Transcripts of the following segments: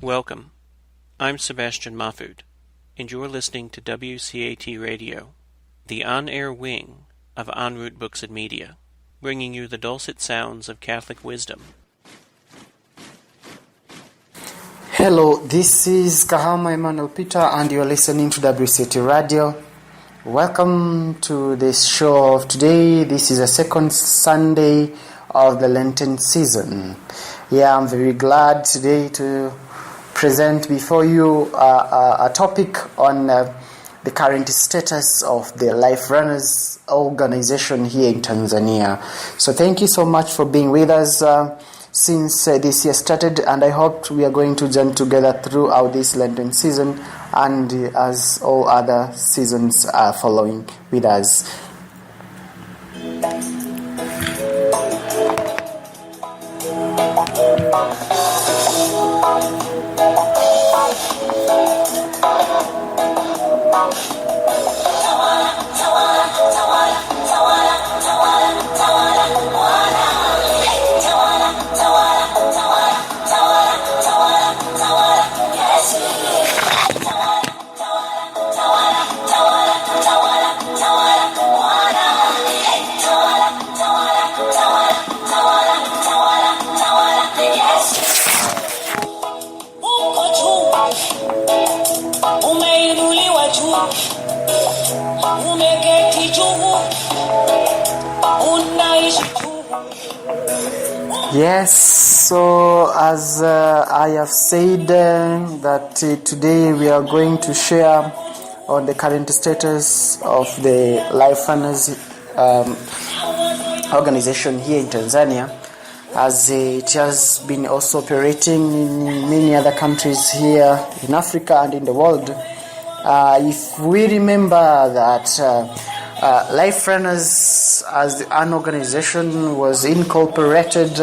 Welcome. I'm Sebastian Mahfoud, and you're listening to WCAT Radio, the on-air wing of En Route Books and Media, bringing you the dulcet sounds of Catholic wisdom. Hello, this is Kahama Emmanuel Peter, and you're listening to WCAT Radio. Welcome to this show of today. This is the second Sunday of the Lenten season. I'm very glad today to present before you a topic on the current status of the Life Runners organization here in Tanzania. So thank you so much for being with us since this year started, and I hope we are going to journey together throughout this Lenten season and as all other seasons are following with us. Yes, so as I have said that today we are going to share on the current status of the Life Runners organization here in Tanzania, as it has been also operating in many other countries here in Africa and in the world. If we remember that Life Runners as an organization was incorporated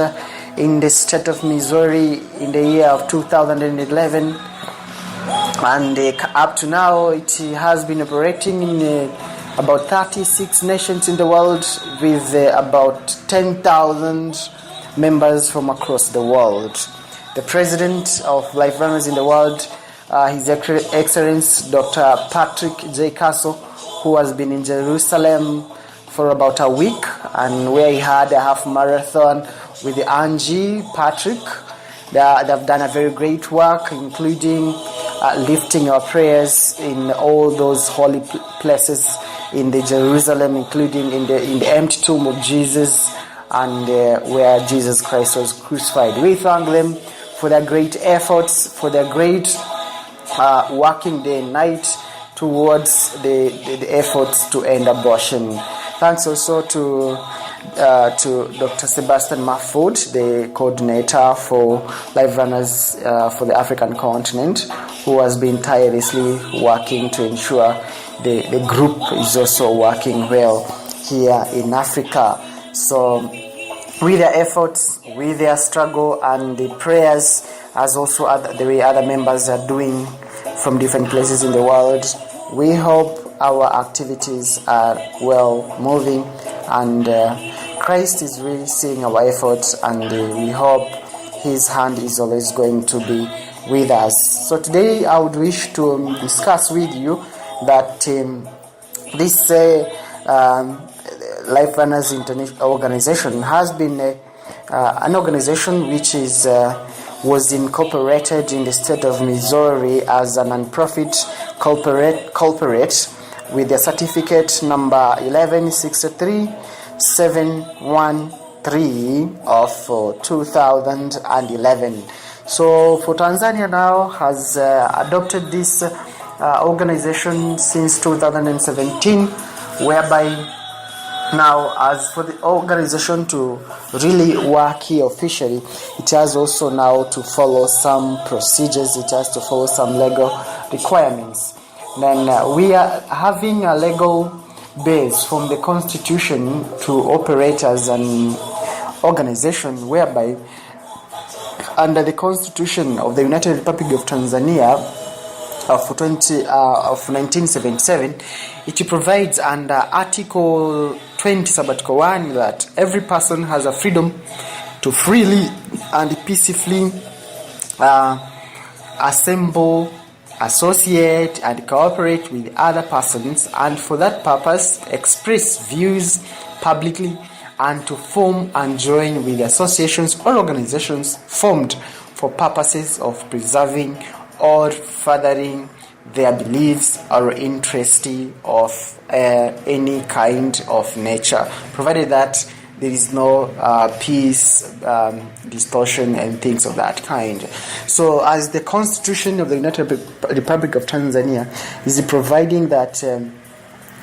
in the state of Missouri in the year of 2011, and up to now it has been operating in about 36 nations in the world with about 10,000 members from across the world. The president of Life Runners in the world, His Excellency Dr. Patrick J. Castle, who has been in Jerusalem for about a week, and where he had a half marathon with Angie Patrick. They've done a very great work, including lifting our prayers in all those holy places in the Jerusalem, including in the empty tomb of Jesus and where Jesus Christ was crucified. We thank them for their great efforts, for their great working day and night towards the efforts to end abortion. Thanks also to Dr. Sebastian Mahfoud, the coordinator for Life Runners for the African continent, who has been tirelessly working to ensure the group is also working well here in Africa. So with their efforts, with their struggle and the prayers, as also the way other members are doing from different places in the world, we hope our activities are well moving, and Christ is really seeing our efforts, and we hope His hand is always going to be with us. So today I would wish to discuss with you that this Life Runners International organization has been an organization which was incorporated in the state of Missouri as a non-profit corporate with the certificate number 1163713 of 2011. So for Tanzania now has adopted this organization since 2017, whereby now, as for the organization to really work here officially, it has also now to follow some procedures, it has to follow some legal requirements. Then we are having a legal base from the Constitution to operate as an organization, whereby under the Constitution of the United Republic of Tanzania of 1977, it provides under Article 20 Sabbatical 1 that every person has a freedom to freely and peacefully assemble, associate, and cooperate with other persons, and for that purpose express views publicly, and to form and join with associations or organizations formed for purposes of preserving or furthering their beliefs or interest of any kind of nature, provided that there is no peace, distortion, and things of that kind. So, as the Constitution of the United Republic of Tanzania is providing that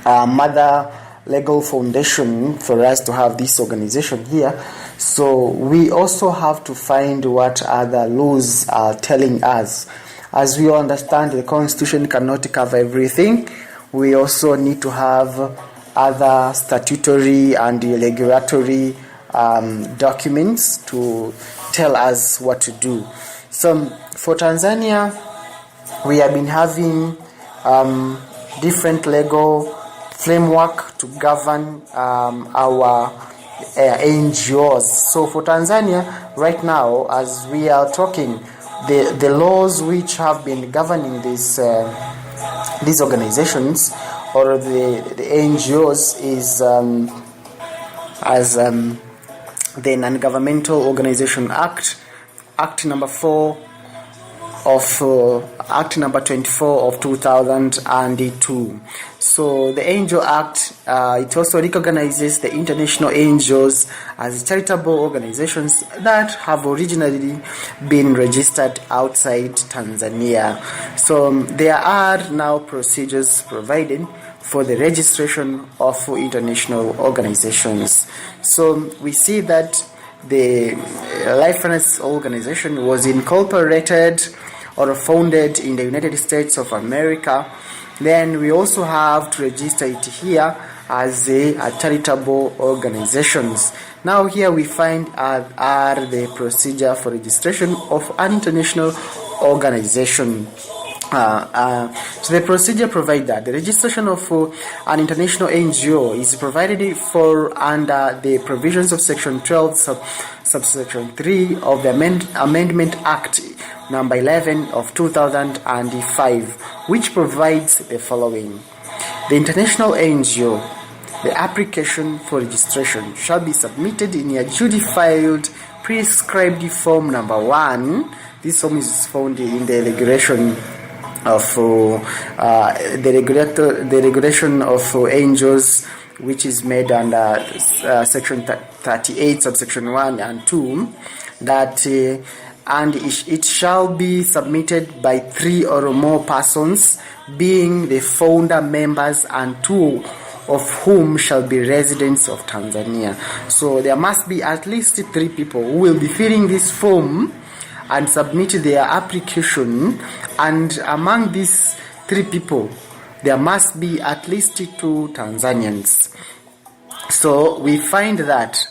mother legal foundation for us to have this organization here, so we also have to find what other laws are telling us. As we all understand, the Constitution cannot cover everything. We also need to have other statutory and regulatory documents to tell us what to do. So for Tanzania, we have been having different legal framework to govern our NGOs. So for Tanzania, right now, as we are talking, the laws which have been governing these organizations or the NGOs is as the Non-Governmental Organization Act number 4 of Act number 24 of 2002. So the NGO Act, it also recognizes the international NGOs as charitable organizations that have originally been registered outside Tanzania. So there are now procedures provided for the registration of international organizations. So we see that the Life Finance Organization was incorporated or founded in the United States of America. Then we also have to register it here as a charitable organizations. Now here we find are the procedure for registration of an international organization. So the procedure provides that the registration of an international NGO is provided for under the provisions of Section 12, subsection 3 of the Amendment Act number 11 of 2005, which provides the following. The international NGO, the application for registration shall be submitted in a duly filed prescribed form number 1. This form is found in the regulation of the regulation of NGOs, which is made under section 38 subsection 1 and 2, that and it shall be submitted by 3 or more persons, being the founder members and 2 of whom shall be residents of Tanzania. So there must be at least 3 people who will be filling this form and submit their application, and among these 3 people there must be at least 2 Tanzanians. So we find that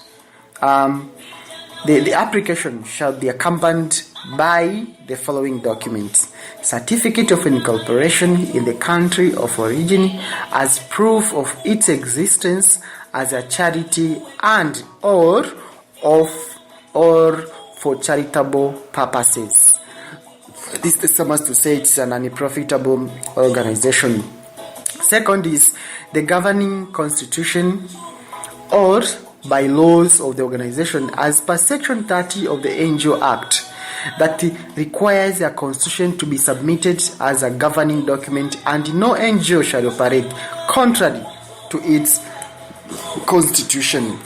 the application shall be accompanied by the following documents: certificate of incorporation in the country of origin as proof of its existence as a charity and or for charitable purposes. This is supposed to say it's an unprofitable organization. Second is the governing constitution or bylaws of the organization as per section 30 of the NGO Act, that requires a constitution to be submitted as a governing document, and no NGO shall operate contrary to its constitution.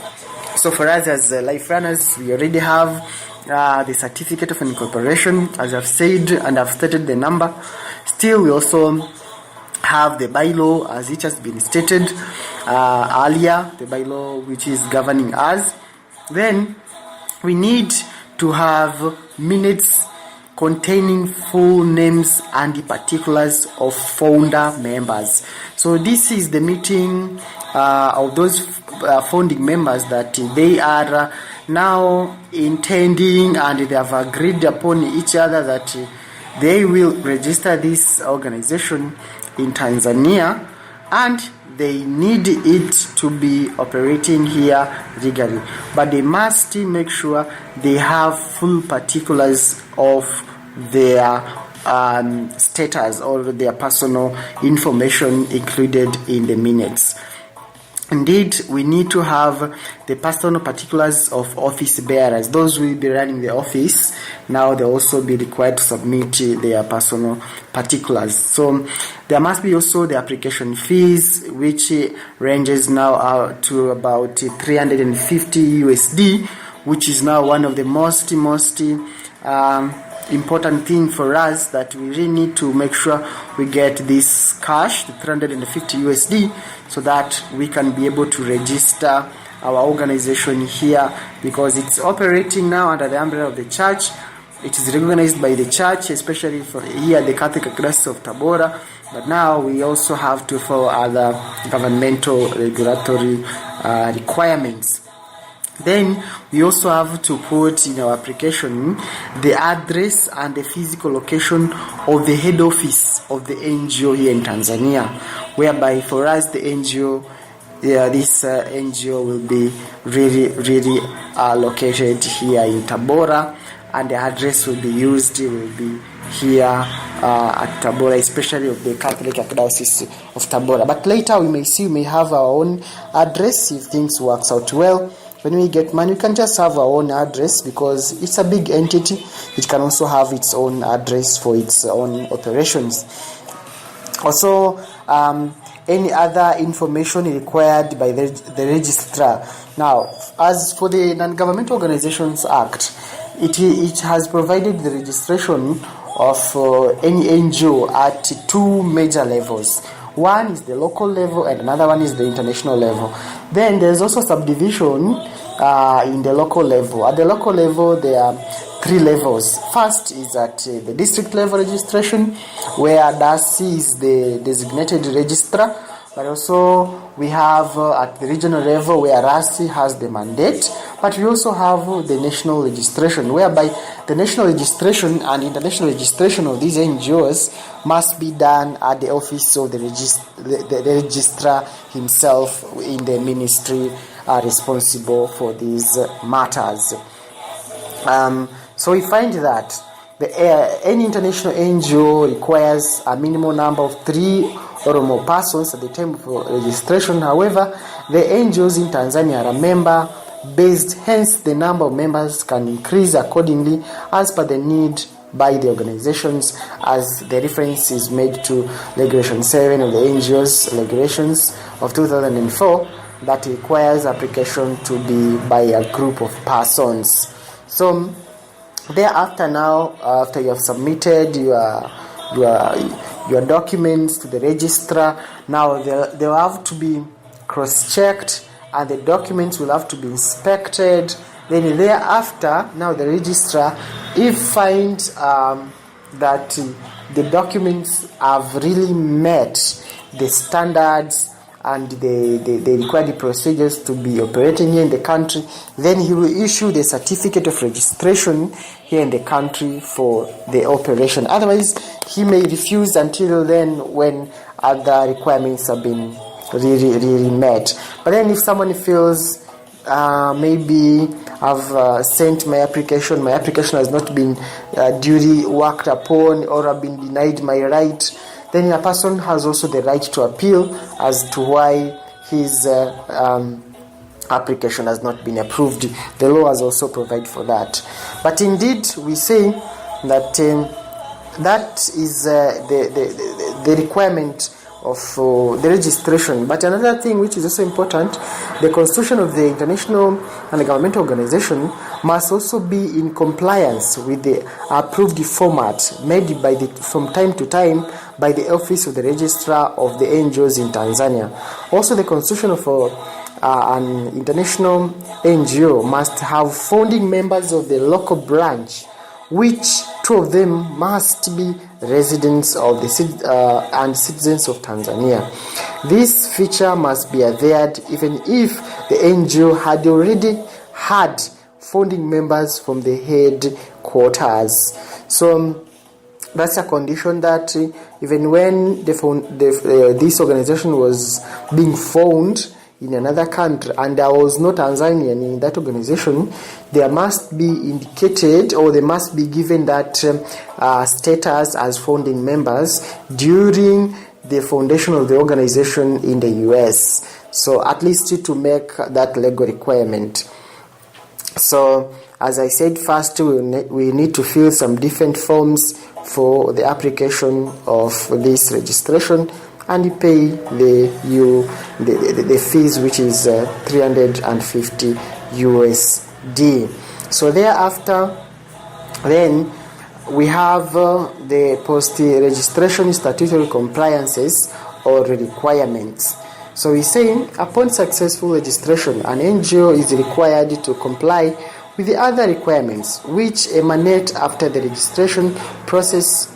So for us as life runners, we already have the certificate of incorporation, as I've said, and I've stated the number. Still, we also have the bylaw, as it has been stated earlier, the bylaw which is governing us. Then we need to have minutes containing full names and the particulars of founder members. So this is the meeting of those founding members that they are now intending, and they have agreed upon each other that they will register this organization in Tanzania, and they need it to be operating here legally. But they must make sure they have full particulars of their status or their personal information included in the minutes. Indeed, we need to have the personal particulars of office bearers. Those who will be running the office, now they'll also be required to submit their personal particulars. So there must be also the application fees, which ranges now out to about 350 USD, which is now one of the most important thing for us, that we really need to make sure we get this cash, the 350 USD, so that we can be able to register our organization here, because it's operating now under the umbrella of the church. It is recognized by the church, especially for here the Catholic Diocese of Tabora, but now we also have to follow other governmental regulatory requirements. Then we also have to put in our application the address and the physical location of the head office of the NGO here in Tanzania, whereby for us the NGO, this NGO will be really located here in Tabora, and the address will be here at Tabora, especially of the Catholic Diocese of Tabora. But later we may have our own address if things works out well. When we get money, we can just have our own address, because it's a big entity. It can also have its own address for its own operations. Also, any other information required by the registrar. Now, as for the Non-Governmental Organizations Act, it has provided the registration of any NGO at two major levels. One is the local level and another one is the international level. Then there's also subdivision in the local level. At the local level, there are three levels. First is at the district level registration, where DASI is the designated registrar. But also we have at the regional level, where RASI has the mandate. But we also have the national registration, whereby the national registration and international registration of these NGOs must be done at the office of the registrar himself in the ministry responsible for these matters. So we find that any international NGO requires a minimum number of 3 or more persons at the time of registration. However, the NGOs in Tanzania are member-based, hence the number of members can increase accordingly as per the need by the organizations, as the reference is made to Regulation 7 of the NGOs Regulations of 2004 that requires application to be by a group of persons. So thereafter, now after you have submitted your documents to the registrar, now they will have to be cross-checked and the documents will have to be inspected. Then thereafter, now the registrar, if finds that the documents have really met the standards and the required procedures to be operating here in the country, then he will issue the certificate of registration here in the country for the operation. Otherwise, he may refuse until then, when other requirements have been really met. But then if someone feels maybe I've sent my application has not been duly worked upon, or have been denied my right, then a person has also the right to appeal as to why his application has not been approved. The law has also provided for that. But indeed, we say that that is the requirement of the registration. But another thing which is also important, the constitution of the international and the governmental organization must also be in compliance with the approved format made from time to time by the office of the registrar of the NGOs in Tanzania. Also, the constitution of an international NGO must have founding members of the local branch, which 2 of them must be residents of the and citizens of Tanzania. This feature must be adhered even if the NGO had already had founding members from the headquarters. So that's a condition that even when this organization was being formed, in another country and there was no Tanzanian in that organization, there must be indicated or they must be given that status as founding members during the foundation of the organization in the US. So at least to make that legal requirement. So as I said, first we need to fill some different forms for the application of this registration, and you pay the fees, which is 350 USD. So thereafter, then we have the post-registration statutory compliances or requirements. So we're saying upon successful registration, an NGO is required to comply with the other requirements which emanate after the registration process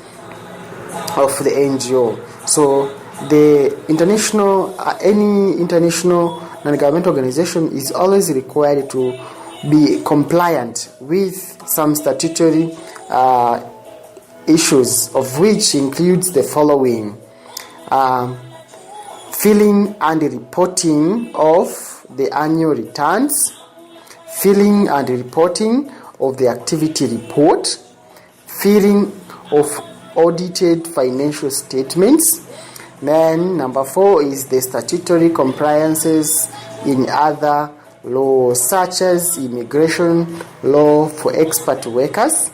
of the NGO. So the any international non-governmental organization is always required to be compliant with some statutory issues, of which includes the following: filling and reporting of the annual returns, filling and reporting of the activity report, filling of audited financial statements. Then number 4 is the statutory compliances in other laws, such as immigration law for expert workers.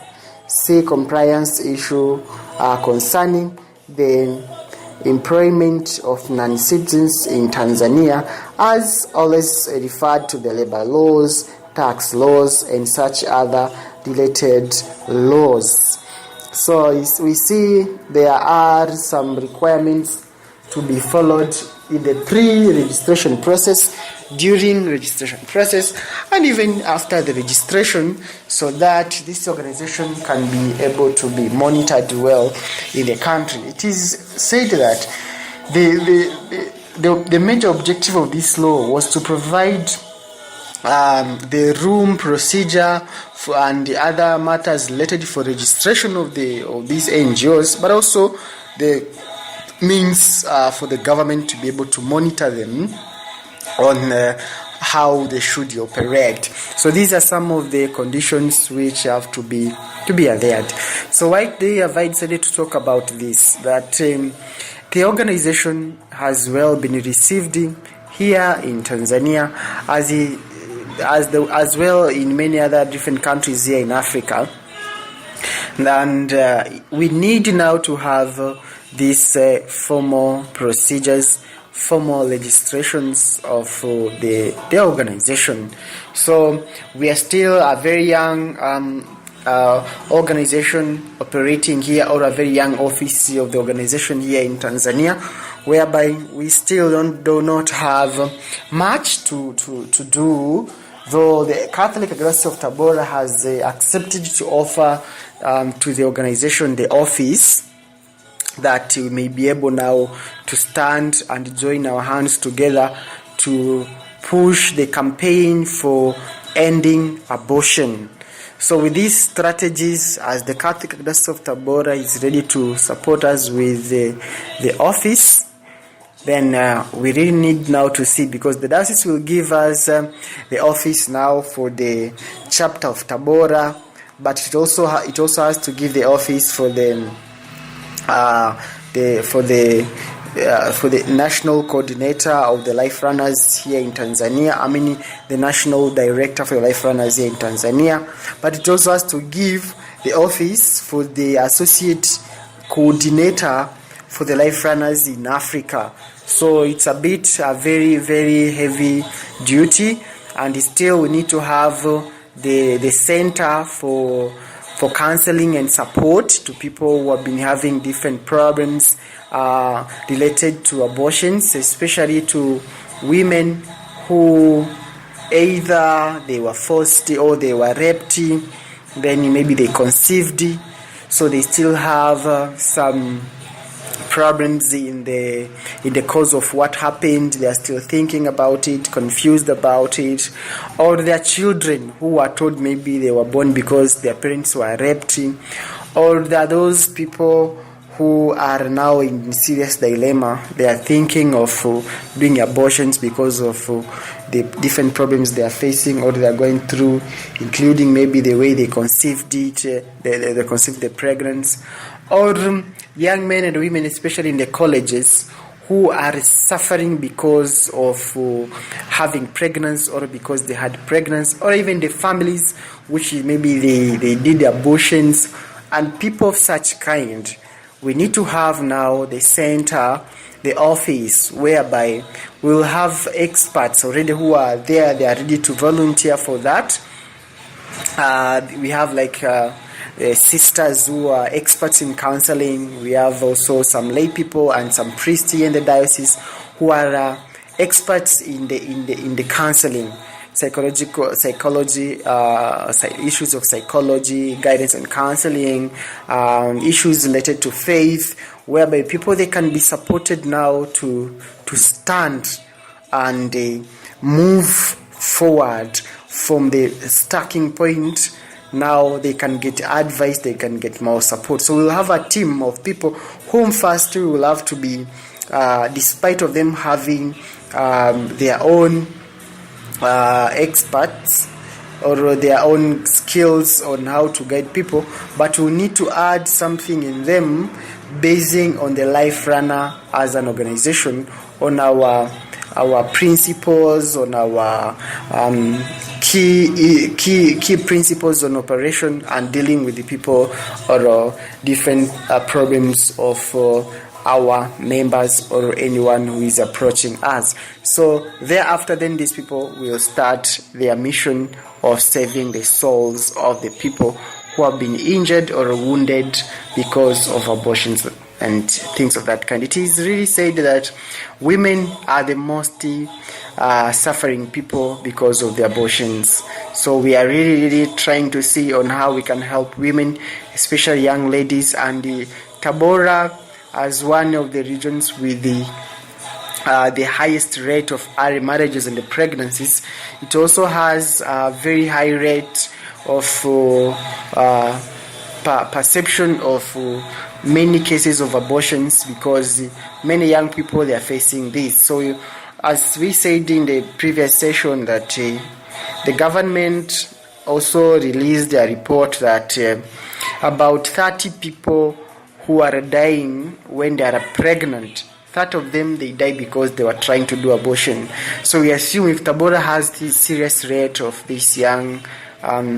C, compliance issue concerning the employment of non-citizens in Tanzania, as always referred to the labor laws, tax laws, and such other related laws. So we see there are some requirements to be followed in the pre-registration process, during registration process, and even after the registration, so that this organization can be able to be monitored well in the country. It is said that the major objective of this law was to provide the room, procedure, and the other matters related for registration of these NGOs, but also the means for the government to be able to monitor them on how they should operate. So these are some of the conditions which have to be adhered. So why they have decided to talk about this, that the organization has well been received here in Tanzania as well in many other different countries here in Africa, and we need now to have these formal procedures, formal registrations of the organization. So we are still a very young organization operating here, or a very young office of the organization here in Tanzania, whereby we still do not have much to do, though the Catholic Diocese of Tabora has accepted to offer to the organization the office, that we may be able now to stand and join our hands together to push the campaign for ending abortion. So with these strategies, as the Catholic Diocese of Tabora is ready to support us with the office, then we really need now to see, because the diocese will give us the office now for the chapter of Tabora, but it also has to give the office for the national coordinator of the Life Runners here in Tanzania. The national director for the Life Runners here in Tanzania. But it also has to give the office for the associate coordinator for the Life Runners in Africa. So it's a very, very heavy duty, and still we need to have the center for counseling and support to people who have been having different problems related to abortions, especially to women who either they were forced or they were raped, then maybe they conceived, so they still have some problems in the cause of what happened. They are still thinking about it, confused about it, or their children who are told maybe they were born because their parents were raped, or there are those people who are now in serious dilemma. They are thinking of doing abortions because of the different problems they are facing or they are going through, including maybe the way they conceived it, they conceived the pregnancy, or young men and women, especially in the colleges, who are suffering because of having pregnancy or because they had pregnancy, or even the families which maybe they did abortions, and people of such kind. We need to have now the center, the office, whereby we will have experts already who are there. They are ready to volunteer for that. We have like sisters who are experts in counseling. We have also some lay people and some priests here in the diocese who are experts in the counseling, psychology, issues of psychology, guidance and counseling, issues related to faith, whereby people they can be supported now to stand and move forward from the starting point. Now they can get advice, they can get more support. So we'll have a team of people whom first we will have to be, despite of them having their own experts or their own skills on how to guide people, but we need to add something in them basing on the Life Runner as an organization, on our principles, on our key principles on operation and dealing with the people or different problems of our members or anyone who is approaching us. So thereafter, then these people will start their mission of saving the souls of the people who have been injured or wounded because of abortions and things of that kind. It is really said that women are the most suffering people because of the abortions. So we are really trying to see on how we can help women, especially young ladies, and Tabora as one of the regions with the highest rate of early marriages and the pregnancies. It also has a very high rate of perception of many cases of abortions, because many young people they are facing this. So as we said in the previous session, that the government also released a report that about 30 people who are dying when they are pregnant, 30 of them they die because they were trying to do abortion. So we assume if Tabora has this serious rate of these young or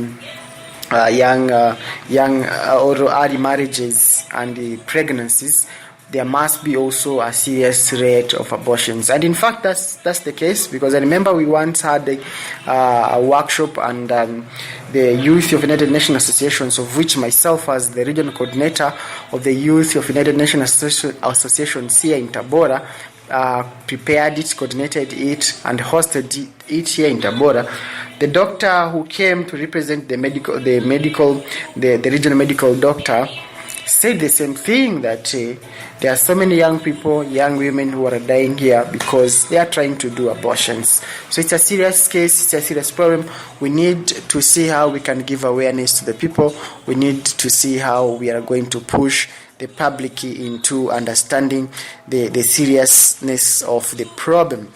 early marriages and pregnancies, there must be also a serious rate of abortions. And in fact, that's the case, because I remember we once had a workshop, and the Youth of United Nations Associations, of which myself as the regional coordinator of the Youth of United Nations Associations here in Tabora, prepared it, coordinated it, and hosted it here in Tabora. The doctor who came to represent the regional medical doctor said the same thing, that there are so many young people, young women who are dying here because they are trying to do abortions. So it's a serious case, it's a serious problem. We need to see how we can give awareness to the people. We need to see how we are going to push the public into understanding the seriousness of the problem.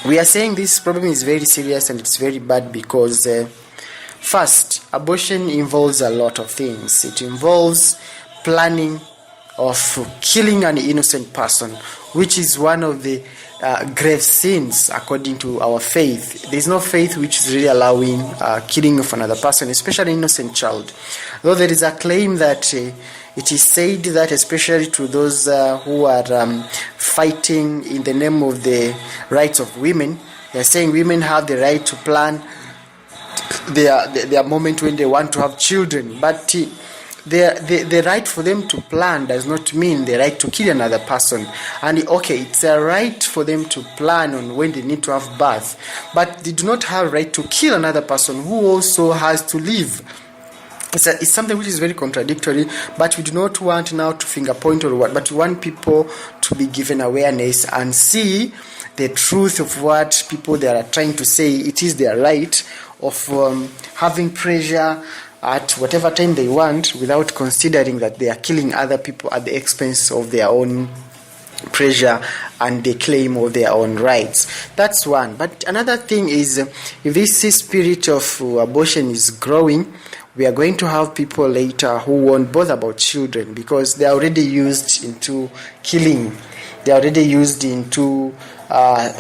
We are saying this problem is very serious and it's very bad because first, abortion involves a lot of things. It involves planning of killing an innocent person, which is one of the grave sins according to our faith. There is no faith which is really allowing killing of another person, especially an innocent child. Though there is a claim that it is said that, especially to those who are fighting in the name of the rights of women, they are saying women have the right to plan their moment when they want to have children. But the right for them to plan does not mean the right to kill another person. And okay, it's a right for them to plan on when they need to have birth, but they do not have right to kill another person who also has to live. It's something which is very contradictory, but we do not want now to finger point or what, but we want people to be given awareness and see the truth of what people they are trying to say. It is their right of having pleasure at whatever time they want without considering that they are killing other people at the expense of their own pressure and the claim of their own rights. That's one. But another thing is, if this spirit of abortion is growing, we are going to have people later who won't bother about children because they are already used into killing. They are already used into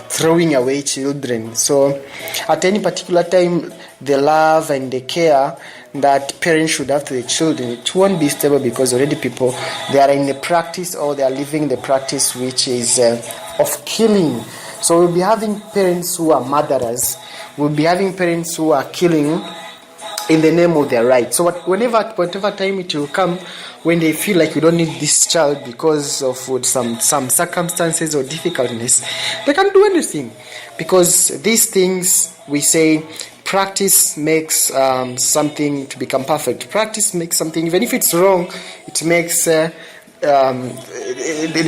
throwing away children. So at any particular time, the love and the care that parents should have to the children, it won't be stable because already people, they are in the practice or they are living the practice which is of killing. So we'll be having parents who are murderers. We'll be having parents who are killing in the name of their rights. So whatever time it will come when they feel like you don't need this child because of some circumstances or difficulties, they can do anything. Because these things, we say, practice makes something to become perfect. Practice makes something, even if it's wrong, it makes the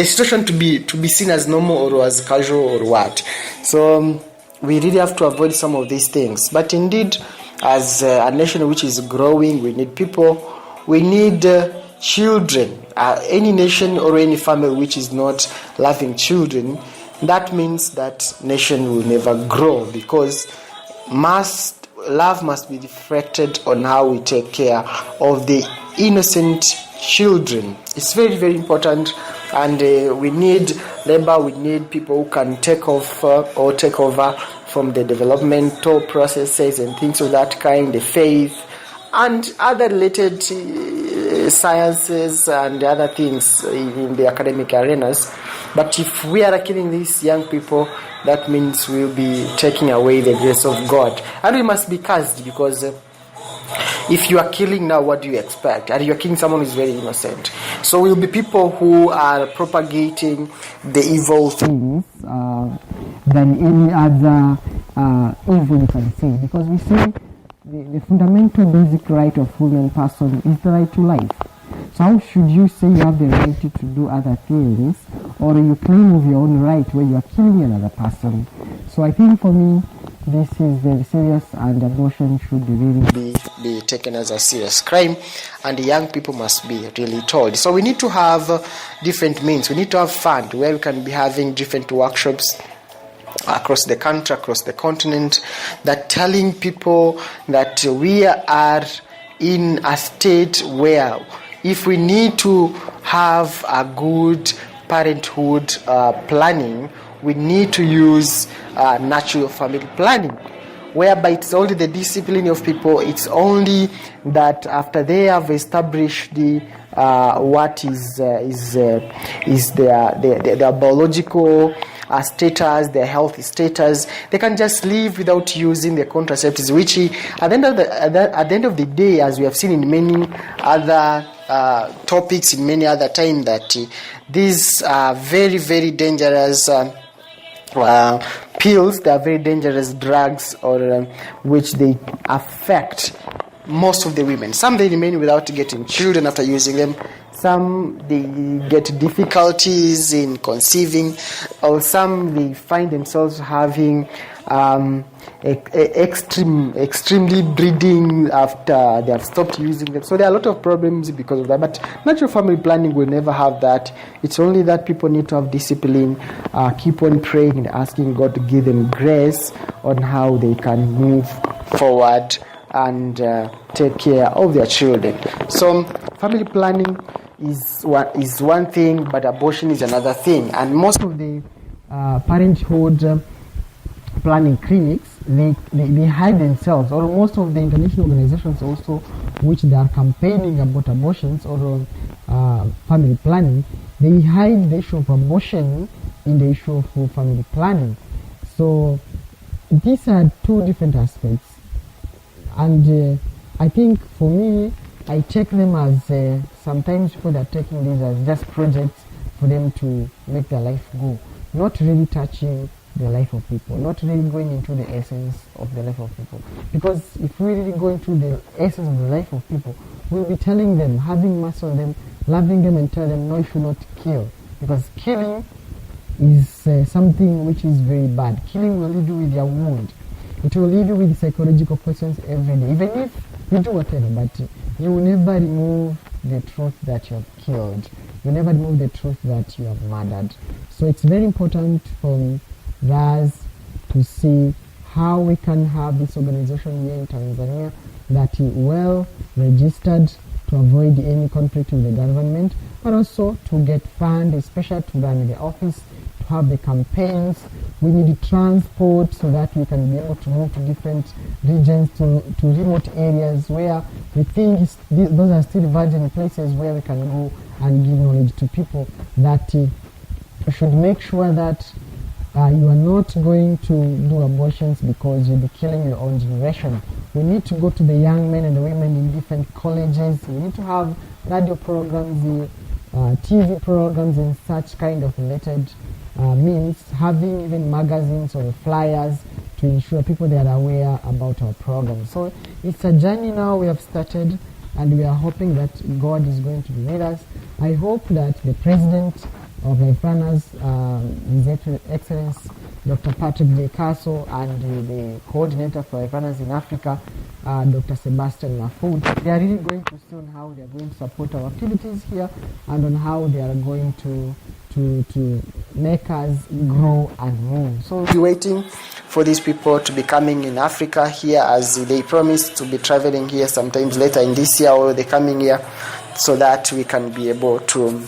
situation to be seen as normal or as casual or what. So we really have to avoid some of these things. But indeed, as a nation which is growing, we need people, we need children. Any nation or any family which is not loving children, that means that nation will never grow, because love must be reflected on how we take care of the innocent children. It's very, very important, and we need labor, we need people who can take over from the developmental processes and things of that kind, the faith and other related sciences and other things in the academic arenas. But if we are killing these young people, that means we'll be taking away the grace of God, and we must be cursed, because if you are killing now, what do you expect? And you are killing someone who is very innocent. So we'll be people who are propagating the evil things than any other evil, you can say, because we see the fundamental basic right of human person is the right to life. So how should you say you have the right to do other things, or you claim of your own right when you are killing another person? So I think for me, this is very serious, and abortion should really be taken as a serious crime, and the young people must be really told. So we need to have different means. We need to have fund where we can be having different workshops across the country, across the continent, that telling people that we are in a state where if we need to have a good parenthood planning, we need to use natural family planning, whereby it's only the discipline of people. It's only that after they have established what is their biological status, their health status, they can just live without using the contraceptives, which at the end of the day, as we have seen in many other topics, in many other times, that these are very, very dangerous pills. They are very dangerous drugs, or which they affect most of the women. Some they remain without getting children after using them. Some they get difficulties in conceiving, or some they find themselves having extremely bleeding after they have stopped using them. So there are a lot of problems because of that. But natural family planning will never have that. It's only that people need to have discipline, keep on praying and asking God to give them grace on how they can move forward and take care of their children. So family planning is one thing, but abortion is another thing. And most of the parenthood planning clinics, they hide themselves, or most of the international organizations also, which they are campaigning about abortions or family planning, they hide the issue of abortion in the issue of family planning. So these are two different aspects, and I think for me, I take them as sometimes people are taking these as just projects for them to make their life go, not really touching the life of people, not really going into the essence of the life of people. Because if we really go into the essence of the life of people, we'll be telling them, having mercy on them, loving them, and tell them, no, you should not kill. Because killing is something which is very bad. Killing will leave you with your wound. It will leave you with psychological questions every day. Even if you do whatever, but you will never remove the truth that you have killed. You never remove the truth that you have murdered. So it's very important for us to see how we can have this organization here in Tanzania that is well registered to avoid any conflict with the government, but also to get funds, especially to run the office, to have the campaigns. We need transport so that we can be able to move to different regions, to remote areas where we think those are still virgin places where we can go and give knowledge to people that we should make sure that you are not going to do abortions because you'll be killing your own generation. We need to go to the young men and the women in different colleges. We need to have radio programs, TV programs, and such kind of related means, having even magazines or flyers to ensure people that are aware about our program. So it's a journey now we have started, and we are hoping that God is going to be with us. I hope that the President of Life Runners, His Excellency Dr. Patrick J. Kaso, and the coordinator for Life Runners in Africa, Dr. Sebastian Mafoud, they are really going to see on how they are going to support our activities here and on how they are going to make us grow and move. So we're waiting for these people to be coming in Africa here, as they promised to be traveling here sometimes later in this year or the coming year, so that we can be able to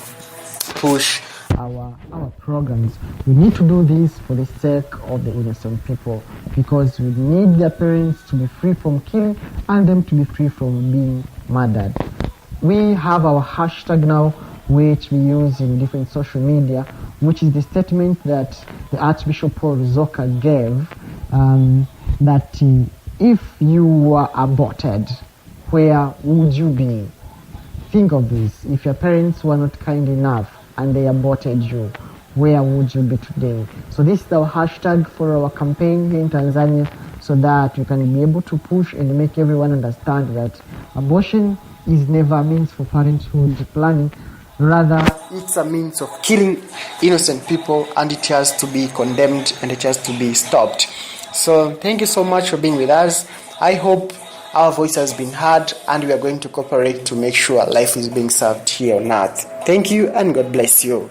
push our programs. We need to do this for the sake of the innocent people, because we need their parents to be free from killing and them to be free from being murdered. We have our hashtag now, which we use in different social media, which is the statement that the Archbishop Paul Ruzoka gave, that if you were aborted, where would you be? Think of this. If your parents were not kind enough and they aborted you, where would you be today? So this is our hashtag for our campaign here in Tanzania, so that we can be able to push and make everyone understand that abortion is never a means for parenthood planning. Rather, it's a means of killing innocent people, and it has to be condemned and it has to be stopped. So thank you so much for being with us. I hope our voice has been heard, and we are going to cooperate to make sure life is being served here on earth. Thank you, and God bless you.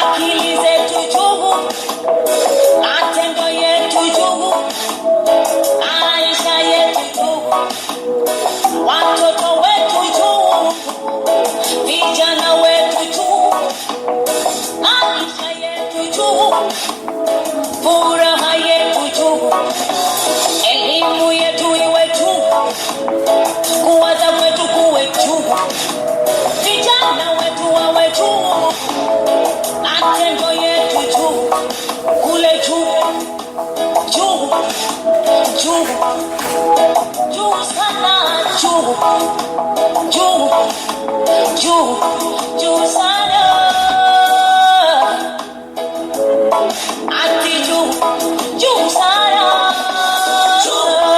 Akili zetu chungu, matendo yetu chungu, maisha yetu chungu, watoto wetu chungu, vijana wetu chungu, maisha yetu chungu, furaha yetu chungu, elimu yetu iwe chungu, kuwaza kwetu kuwe chungu, vijana wetu wawe chungu, matendo yetu chungu, kule chungu, chungu, chungu, chungu sana, chungu, chungu, chungu, chungu sana, ati chungu, chungu sana, chungu,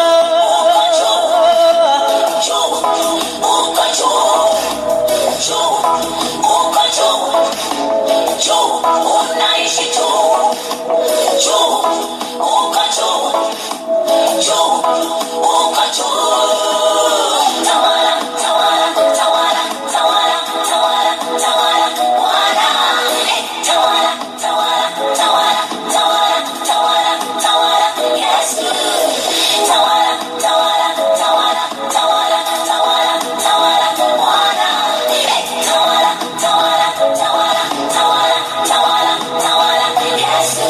chungu, uko chungu, chungu, uko chungu, chungu, unaishi chungu, chungu, uko chungu, chungu, uko chungu. Tawala, tawala, tawala, tawala, tawala, tawala, Bwana. Tawala, tawala, tawala, tawala, tawala, tawala, Yesu. Tawala, tawala, tawala, tawala, tawala, tawala, Bwana. Tawala, tawala, tawala, tawala, tawala, tawala, Yesu.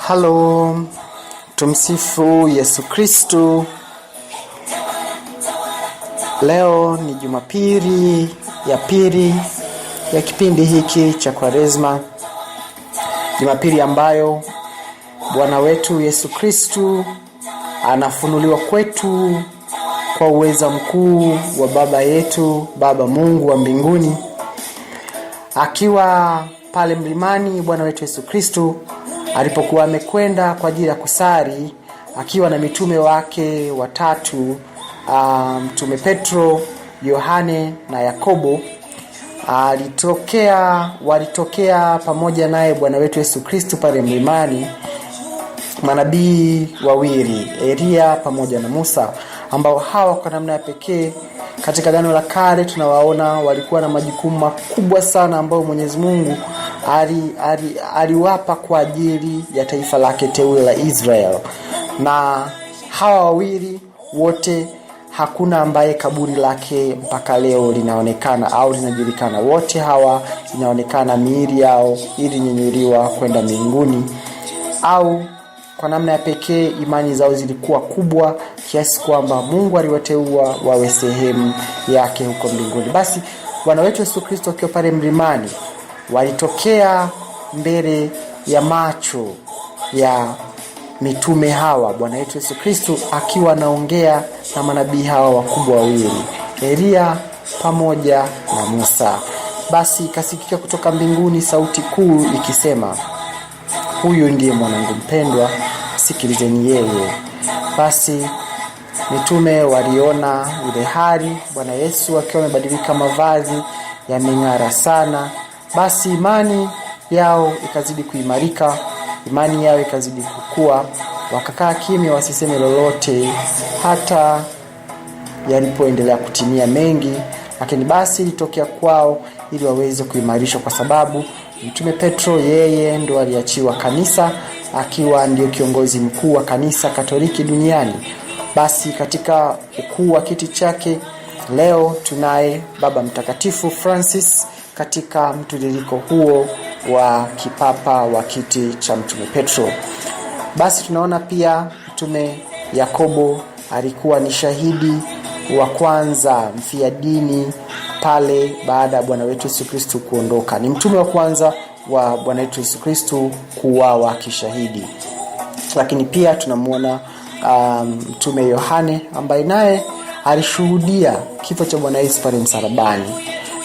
Halo, tumsifu Yesu Kristo. Leo ni Jumapili ya pili ya kipindi hiki cha Kwaresma. Jumapili ambayo Bwana wetu Yesu Kristo anafunuliwa kwetu kwa uweza mkuu wa Baba yetu, Baba Mungu wa mbinguni. Akiwa pale mlimani, Bwana wetu Yesu Kristo alipokuwa amekwenda kwa ajili ya kusali akiwa na mitume wake watatu, mtume Petro, Yohane na Yakobo, walitokea pamoja naye Bwana wetu Yesu Kristo pale mlimani manabii wawili, Elia pamoja na Musa, ambao hawa kwa namna ya pekee katika Agano la Kale tunawaona walikuwa na majukumu makubwa sana ambayo Mwenyezi Mungu aliwapa kwa ajili ya taifa lake teule la Israel. Na hawa wawili wote hakuna ambaye kaburi lake mpaka leo linaonekana au linajulikana. Wote hawa inaonekana miili yao ilinyenyuliwa kwenda mbinguni, au kwa namna ya pekee imani zao zilikuwa kubwa kiasi kwamba Mungu aliwateua wawe sehemu yake huko mbinguni. Basi Bwana wetu Yesu Kristo akiwa pale mlimani, walitokea mbele ya macho ya mitume hawa, Bwana wetu Yesu Kristo akiwa anaongea na manabii hawa wakubwa wawili, Elia pamoja na Musa. Basi ikasikika kutoka mbinguni sauti kuu ikisema, "Huyu ndiye mwanangu mpendwa, sikilizeni yeye." Basi mitume waliona ile hali, Bwana Yesu akiwa amebadilika mavazi, yameng'ara sana. Basi imani yao ikazidi kuimarika, imani yao ikazidi kukua. Wakakaa kimya wasiseme lolote hata yalipoendelea kutimia mengi, lakini basi ilitokea kwao ili waweze kuimarishwa, kwa sababu mtume Petro yeye ndo aliachiwa kanisa akiwa ndio kiongozi mkuu wa kanisa Katoliki duniani. Basi katika ukuu wa kiti chake leo tunaye Baba Mtakatifu Francis katika mtiririko huo wa kipapa wa kiti cha mtume Petro. Basi tunaona pia mtume Yakobo alikuwa ni shahidi wa kwanza mfia dini pale baada ya Bwana wetu Yesu Kristo kuondoka. Ni mtume wa kwanza wa Bwana wetu Yesu Kristo kuuawa kishahidi. Lakini pia tunamuona mtume Yohane ambaye naye alishuhudia kifo cha Bwana Yesu pale msalabani.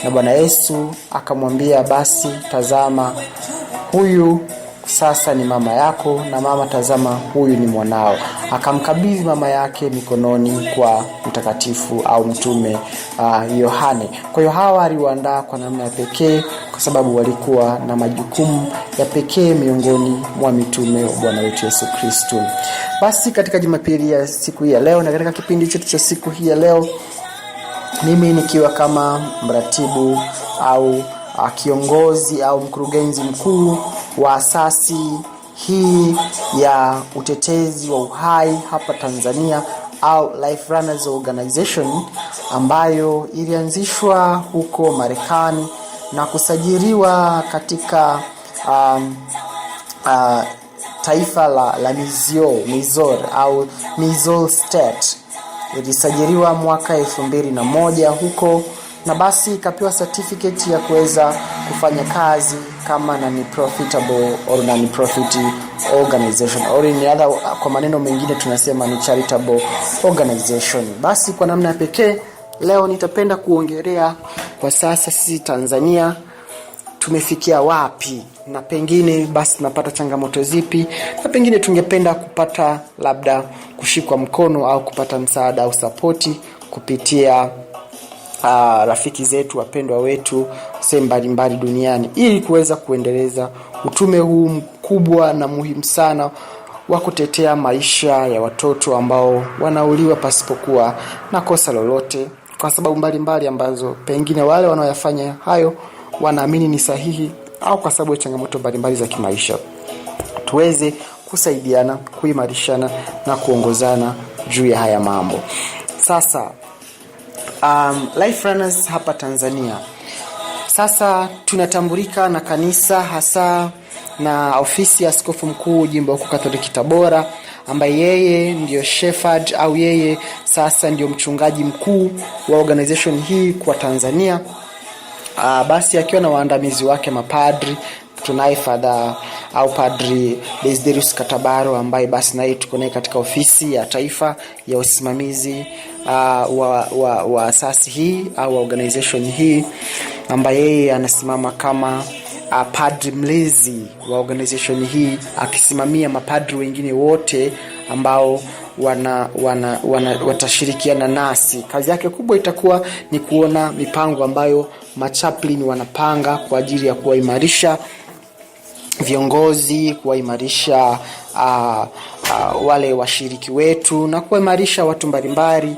Na Bwana Yesu akamwambia, "Basi tazama, huyu sasa ni mama yako, na mama tazama, huyu ni mwanao." Akamkabidhi mama yake mikononi kwa mtakatifu au mtume Yohane. Kwa hiyo hawa aliwaandaa kwa namna ya pekee, kwa sababu walikuwa na majukumu ya pekee miongoni mwa mitume wa Bwana wetu Yesu Kristo. Basi katika Jumapili ya siku hii ya leo, na katika kipindi chetu cha siku hii ya leo, mimi nikiwa kama mratibu au kiongozi au mkurugenzi mkuu wa asasi hii ya utetezi wa uhai hapa Tanzania au Life Runners Organization, ambayo ilianzishwa huko Marekani na kusajiliwa katika taifa la Missouri au Missouri State. Ilisajiliwa mwaka 2001 huko, na basi ikapewa certificate ya kuweza kufanya kazi kama non-profitable or non-profit organization, kwa maneno mengine tunasema ni charitable organization. Basi kwa namna pekee leo nitapenda kuongelea kwa sasa sisi Tanzania tumefikia wapi, na pengine basi tunapata changamoto zipi, na pengine tungependa kupata labda kushikwa mkono au kupata msaada au sapoti kupitia rafiki zetu, wapendwa wetu sehemu mbalimbali duniani, ili kuweza kuendeleza utume huu mkubwa na muhimu sana wa kutetea maisha ya watoto ambao wanauliwa pasipokuwa na kosa lolote, kwa sababu mbalimbali ambazo pengine wale wanaoyafanya hayo wanaamini ni sahihi, au kwa sababu ya changamoto mbalimbali za kimaisha. Tuweze kusaidiana, kuimarishana na kuongozana juu ya haya mambo. Sasa Life Runners hapa Tanzania sasa tunatambulika na kanisa, hasa na ofisi ya askofu mkuu jimbo kuu Katoliki Tabora, ambaye yeye ndio shepherd au yeye sasa ndio mchungaji mkuu wa organization hii kwa Tanzania. Basi akiwa na waandamizi wake mapadri, tunaye Father au Padri Desiderius Katabaro, ambaye basi naye tuko naye katika ofisi ya taifa ya usimamizi wa asasi hii au organization hii, ambaye yeye anasimama kama padri mlezi wa organization hii, akisimamia mapadri wengine wote ambao watashirikiana nasi. Kazi yake kubwa itakuwa ni kuona mipango ambayo machaplain wanapanga kwa ajili ya kuwaimarisha viongozi, kuwaimarisha wale washiriki wetu na kuwaimarisha watu mbalimbali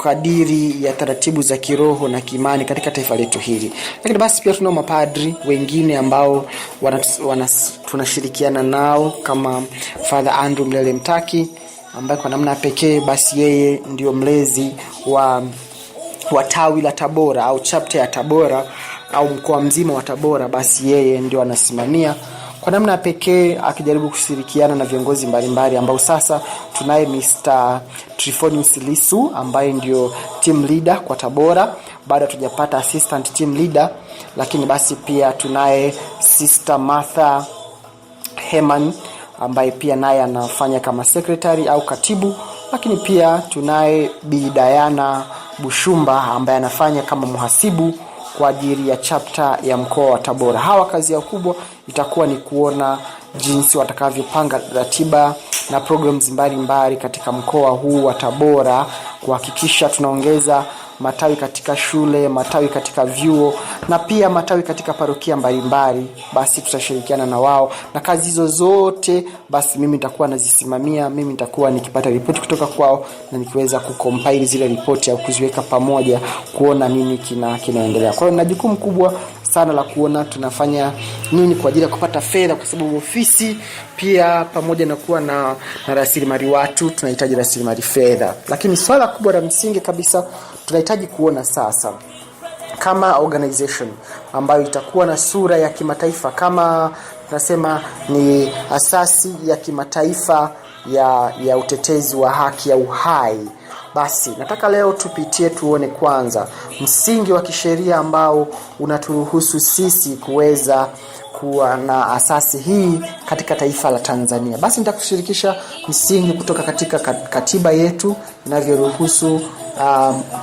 kadiri ya taratibu za kiroho na kiimani katika taifa letu hili. Lakini basi pia tunao mapadri wengine ambao tunashirikiana nao kama Father Andrew Mlele Mtaki, ambaye kwa namna pekee basi yeye ndio mlezi wa tawi la Tabora au chapter ya Tabora au mkoa mzima wa Tabora. Basi yeye ndio anasimamia kwa namna pekee, akijaribu kushirikiana na viongozi mbalimbali ambao sasa tunaye Mr. Trifonius Lisu ambaye ndio team leader kwa Tabora, baada tujapata assistant team leader. Lakini basi pia tunaye Sister Martha Heman ambaye pia naye anafanya kama secretary au katibu. Lakini pia tunaye Bi Diana Bushumba ambaye anafanya kama muhasibu kwa ajili ya chapter ya mkoa wa Tabora. Hawa kazi yao kubwa itakuwa ni kuona jinsi watakavyopanga ratiba na programs mbalimbali katika mkoa huu wa Tabora, kuhakikisha tunaongeza matawi katika shule, matawi katika vyuo na pia matawi katika parokia mbalimbali. Basi tutashirikiana na wao na kazi hizo zote basi mimi nitakuwa nazisimamia, mimi nitakuwa nikipata ripoti kutoka kwao na nikiweza kucompile zile ripoti au kuziweka pamoja kuona nini kinaendelea. Kwa hiyo na jukumu kubwa sana la kuona tunafanya nini kwa ajili ya kupata fedha, kwa sababu ofisi pia pamoja na kuwa na rasilimali watu tunahitaji rasilimali fedha. Lakini swala kubwa la msingi kabisa tunahitaji kuona sasa kama organization ambayo itakuwa na sura ya kimataifa, kama tunasema ni asasi ya kimataifa ya utetezi wa haki ya uhai. Basi nataka leo tupitie tuone kwanza msingi wa kisheria ambao unaturuhusu sisi kuweza kuwa na asasi hii katika taifa la Tanzania. Basi nitakushirikisha msingi kutoka katika katiba yetu inavyoruhusu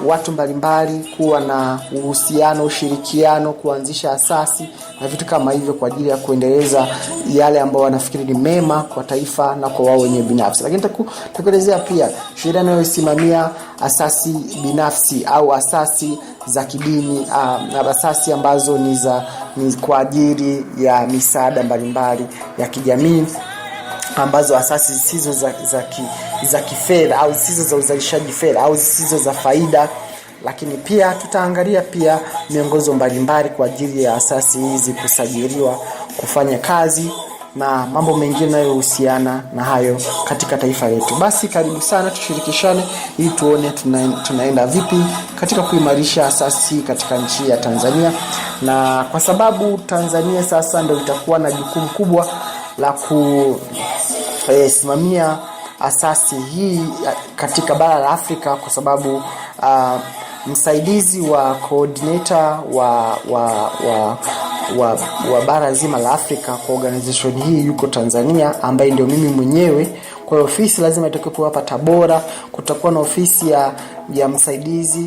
watu mbalimbali kuwa na uhusiano, ushirikiano, kuanzisha asasi na vitu kama hivyo kwa ajili ya kuendeleza yale ambayo wanafikiri ni mema kwa taifa na kwa wao wenyewe binafsi. Lakini nitakuelezea pia sheria inayosimamia asasi binafsi au asasi za kidini, na asasi ambazo ni kwa ajili ya misaada mbalimbali ya kijamii, ambazo asasi zisizo za kifedha au zisizo za uzalishaji fedha au zisizo za faida. Lakini pia tutaangalia pia miongozo mbalimbali kwa ajili ya asasi hizi kusajiliwa, kufanya kazi na mambo mengine yanayohusiana na hayo katika taifa letu. Basi karibu sana tushirikishane ili tuone tunaenda vipi katika kuimarisha asasi katika nchi ya Tanzania. Na kwa sababu Tanzania sasa ndio itakuwa na jukumu kubwa la kusimamia asasi hii katika bara la Afrika, kwa sababu msaidizi wa coordinator wa bara zima la Afrika kwa organization hii yuko Tanzania, ambaye ndio mimi mwenyewe. Kwa hiyo ofisi lazima itakuwa hapa Tabora. Kutakuwa na ofisi ya msaidizi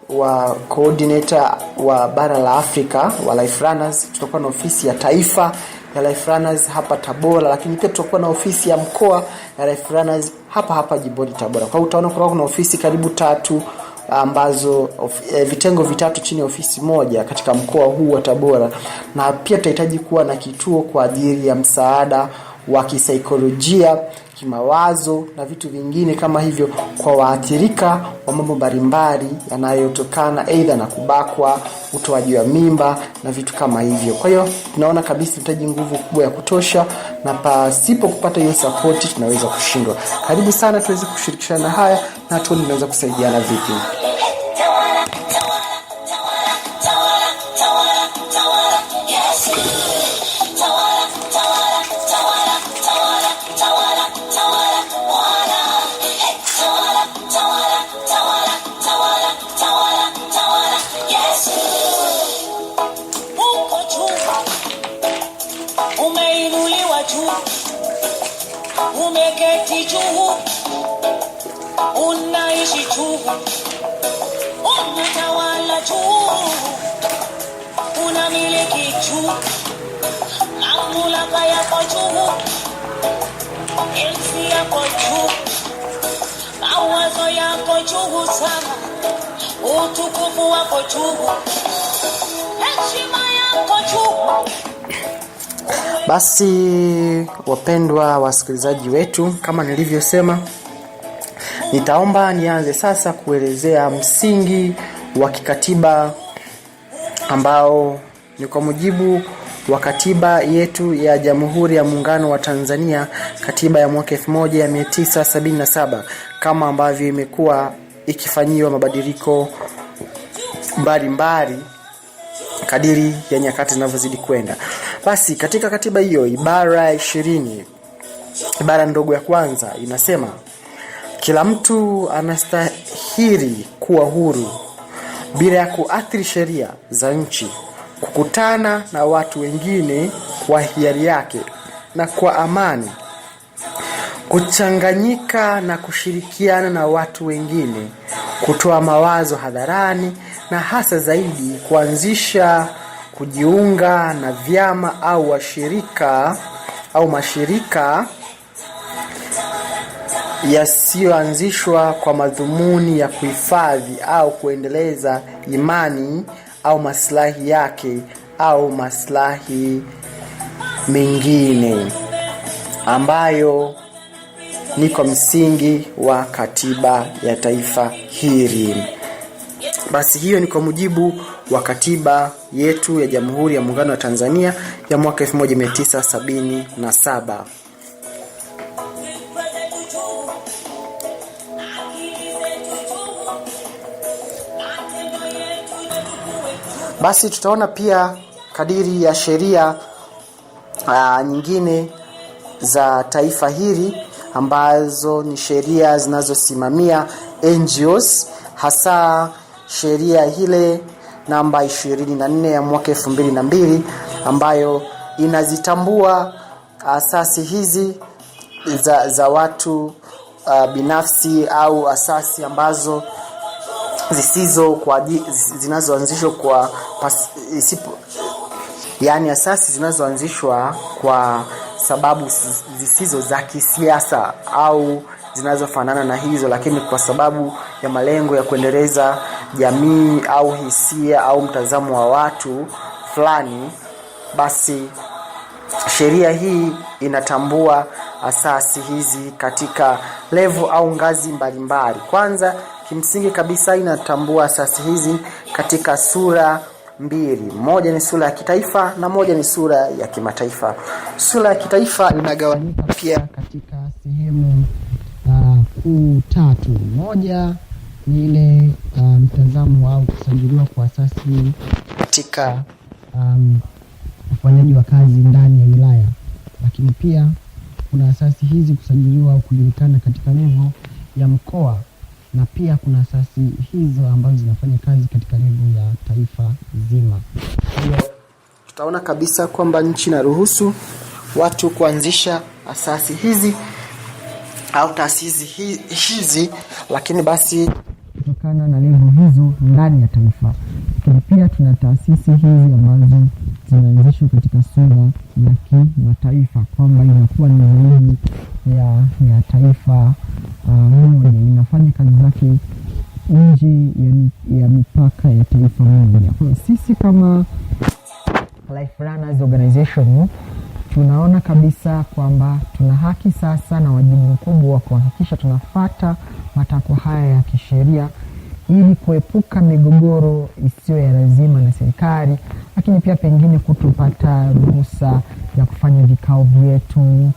wa coordinator wa bara la Afrika wa Life Runners. Tutakuwa na ofisi ya taifa ya Life Runners hapa Tabora, lakini pia tutakuwa na ofisi ya mkoa ya Life Runners hapa jimboni Tabora. Kwa hiyo utaona kuna ofisi karibu 3 ambazo vitengo 3 chini ya ofisi moja katika mkoa huu wa Tabora. Na pia tutahitaji kuwa na kituo kwa ajili ya msaada wa kisaikolojia, kimawazo na vitu vingine kama hivyo kwa waathirika wa mambo mbalimbali yanayotokana aidha na kubakwa, utoaji wa mimba na vitu kama hivyo. Kwa hiyo tunaona kabisa tunahitaji nguvu kubwa ya kutosha, na pasipo kupata hiyo support tunaweza kushindwa. Karibu sana tuweze kushirikishana haya na tuone tunaweza kusaidiana vipi. Umeinuliwa juu, umeketi juu, unaishi juu, unatawala juu, unamiliki juu, mamlaka yako juu, enzi yako juu, mawazo yako juu sana, utukufu wako juu, heshima yako juu. Basi wapendwa wasikilizaji wetu, kama nilivyosema, nitaomba nianze sasa kuelezea msingi wa kikatiba ambao ni kwa mujibu wa katiba yetu ya Jamhuri ya Muungano wa Tanzania, katiba ya mwaka 1977, kama ambavyo imekuwa ikifanyiwa mabadiliko mbalimbali kadiri ya nyakati zinavyozidi kwenda. Basi katika katiba hiyo ibara 20, ibara ndogo ya kwanza inasema kila mtu anastahili kuwa huru bila ya kuathiri sheria za nchi, kukutana na watu wengine kwa hiari yake na kwa amani, kuchanganyika na kushirikiana na watu wengine, kutoa mawazo hadharani, na hasa zaidi kuanzisha, kujiunga na vyama au washirika au mashirika yasiyoanzishwa kwa madhumuni ya kuhifadhi au kuendeleza imani au maslahi yake au maslahi mengine, ambayo ni kwa msingi wa katiba ya taifa hili. Basi hiyo ni kwa mujibu wa katiba yetu ya Jamhuri ya Muungano wa Tanzania ya mwaka 1977. Basi tutaona pia kadiri ya sheria nyingine za taifa hili ambazo ni sheria zinazosimamia NGOs, hasa sheria ile namba 24 ya mwaka 2002 ambayo inazitambua asasi hizi za watu binafsi au asasi ambazo zinazoanzishwa kwa yani asasi zinazoanzishwa kwa sababu zisizo za kisiasa au zinazofanana na hizo, lakini kwa sababu ya malengo ya kuendeleza jamii au hisia au mtazamo wa watu fulani. Basi sheria hii inatambua asasi hizi katika level au ngazi mbalimbali. Kwanza kimsingi kabisa inatambua asasi hizi katika sura mbili. Moja ni sura ya kitaifa na moja ni sura ya kimataifa. Sura ya kitaifa inagawanyika pia katika sehemu kuu tatu. Moja ni ile mtazamo au kusajiliwa kwa asasi katika ufanyaji wa kazi ndani ya wilaya, lakini pia kuna asasi hizi kusajiliwa au kujulikana katika level ya mkoa, na pia kuna asasi hizo ambazo zinafanya kazi katika level ya taifa zima. Tutaona kabisa kwamba nchi inaruhusu watu kuanzisha asasi hizi au taasisi hizi, lakini basi kutokana na level hizo ndani ya taifa. Lakini pia tuna taasisi hizi ambazo zinaanzishwa katika sura ya kimataifa, kwamba inakuwa ni zaidi ya taifa moja, inafanya kazi zake nje ya mipaka ya taifa moja. Kwa sisi kama Life Runners Organization tunaona kabisa kwamba tuna haki sasa na wajibu mkubwa wa kuhakikisha tunafuata matakwa haya ya kisheria ili kuepuka migogoro isiyo ya lazima na serikali, lakini pia pengine kutupata ruhusa ya kufanya vikao vyetu,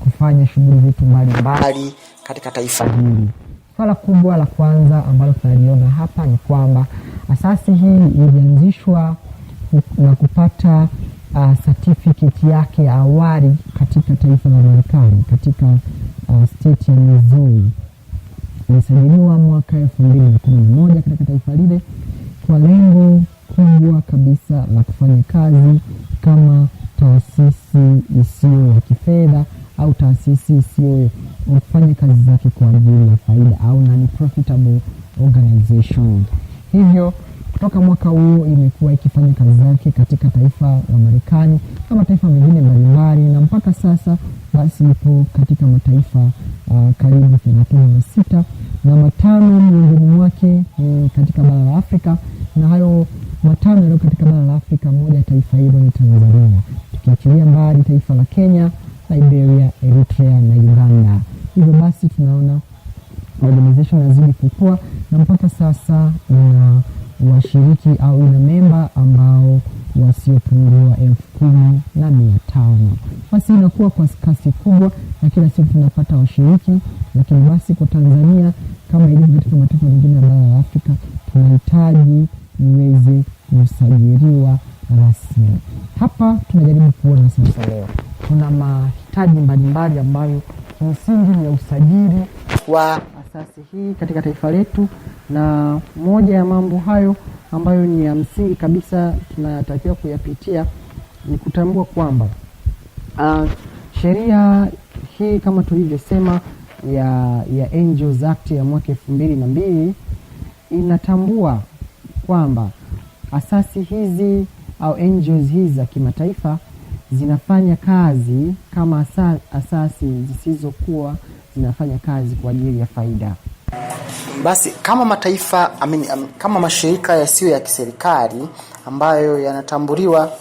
kufanya shughuli zetu mbalimbali katika taifa hili. Swala kubwa la kwanza ambalo tunaliona hapa ni kwamba asasi hii ilianzishwa na kupata certificate yake ya awali katika taifa la Marekani, katika state ya Missouri. Ilisajiliwa mwaka 2011 katika taifa lile kwa lengo kubwa kabisa la kufanya kazi kama taasisi isiyo ya kifedha au taasisi isiyo kufanya kazi zake kwa ajili ya faida au non-profitable organization. Hivyo kutoka mwaka huo imekuwa ikifanya kazi zake katika taifa la Marekani kama taifa mengine mbalimbali, na mpaka sasa basi ipo katika mataifa karibu 36 na matano miongoni mwake ni katika bara la Afrika, na hayo matano yaliyo katika bara la Afrika, moja ya taifa hilo ni Tanzania, tukiachilia mbali taifa la Kenya, Liberia, Eritrea na Uganda. Hivyo basi tunaona organization inazidi kukua na mpaka sasa ina washiriki au ina memba ambao wasiopungua 10,500. Basi inakuwa kwa kasi kubwa na kila siku tunapata washiriki, lakini basi kwa Tanzania kama ilivyo katika mataifa mengine ya bara la Afrika tunahitaji iweze kusajiliwa rasmi. Hapa tunajaribu kuona sasa leo kuna mahitaji mbalimbali ambayo msingi ni usajili wa asasi hii katika taifa letu, na moja ya mambo hayo ambayo ni ya msingi kabisa tunatakiwa kuyapitia ni kutambua kwamba sheria hii kama tulivyosema ya Angels Act ya mwaka 2002 inatambua kwamba asasi hizi au angels hizi za kimataifa zinafanya kazi kama asasi zisizokuwa zinafanya kazi kwa ajili ya faida. Basi kama mataifa kama mashirika yasiyo ya kiserikali ambayo yanatambuliwa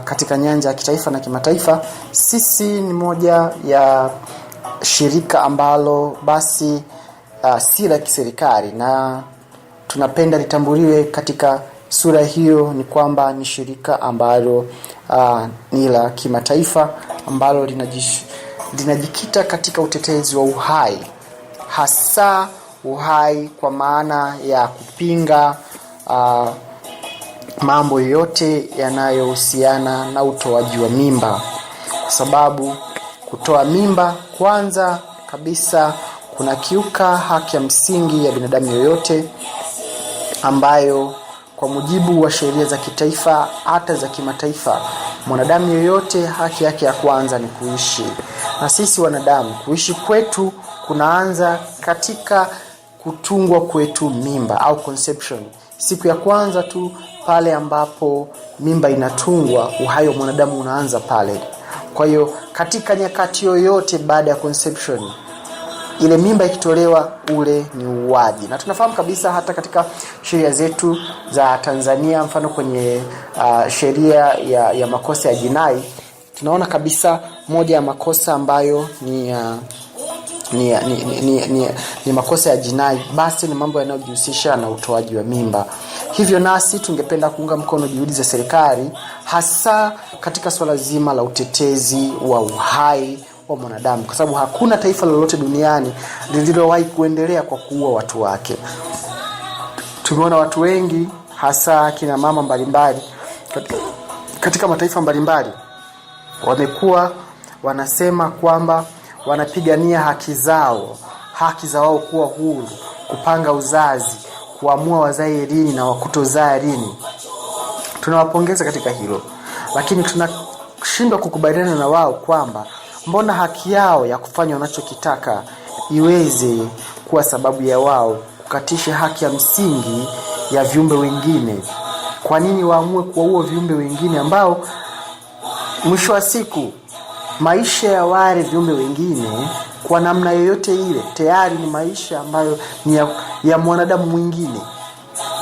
katika nyanja ya kitaifa na kimataifa, sisi ni moja ya shirika ambalo basi si la kiserikali na tunapenda litambuliwe katika sura hiyo, ni kwamba ni shirika ambalo ni la kimataifa ambalo linajikita katika utetezi wa uhai, hasa uhai kwa maana ya kupinga mambo yote yanayohusiana na utoaji wa mimba, kwa sababu kutoa mimba kwanza kabisa kuna kiuka haki ya msingi ya binadamu yoyote, ambayo kwa mujibu wa sheria za kitaifa hata za kimataifa, mwanadamu yoyote haki yake ya kwanza ni kuishi. Na sisi wanadamu kuishi kwetu kunaanza katika kutungwa kwetu mimba au conception. Siku ya kwanza tu pale ambapo mimba inatungwa, uhai wa mwanadamu unaanza pale. Kwa hiyo katika nyakati yoyote baada ya conception, ile mimba ikitolewa, ule ni uuaji. Na tunafahamu kabisa hata katika sheria zetu za Tanzania, mfano kwenye sheria ya makosa ya jinai, tunaona kabisa moja ya makosa ambayo ni makosa ya jinai, basi ni mambo yanayojihusisha na utoaji wa mimba. Hivyo nasi tungependa kuunga mkono juhudi za serikali, hasa katika swala zima la utetezi wa uhai wa mwanadamu, kwa sababu hakuna taifa lolote duniani lililowahi kuendelea kwa kuua watu wake. Tumeona watu wengi, hasa kina mama mbalimbali katika mataifa mbalimbali, wamekuwa wanasema kwamba wanapigania haki za wao kuwa huru, kupanga uzazi, kuamua wazae lini na wakutozaa lini. Tunawapongeza katika hilo, lakini tunashindwa kukubaliana na wao kwamba mbona haki yao ya kufanya wanachokitaka iweze kuwa sababu ya wao kukatisha haki ya msingi ya viumbe wengine. Kwa nini waamue kuwaua viumbe wengine ambao mwisho wa siku maisha ya wale viumbe wengine kwa namna yoyote ile tayari ni maisha ambayo ni ya mwanadamu mwingine.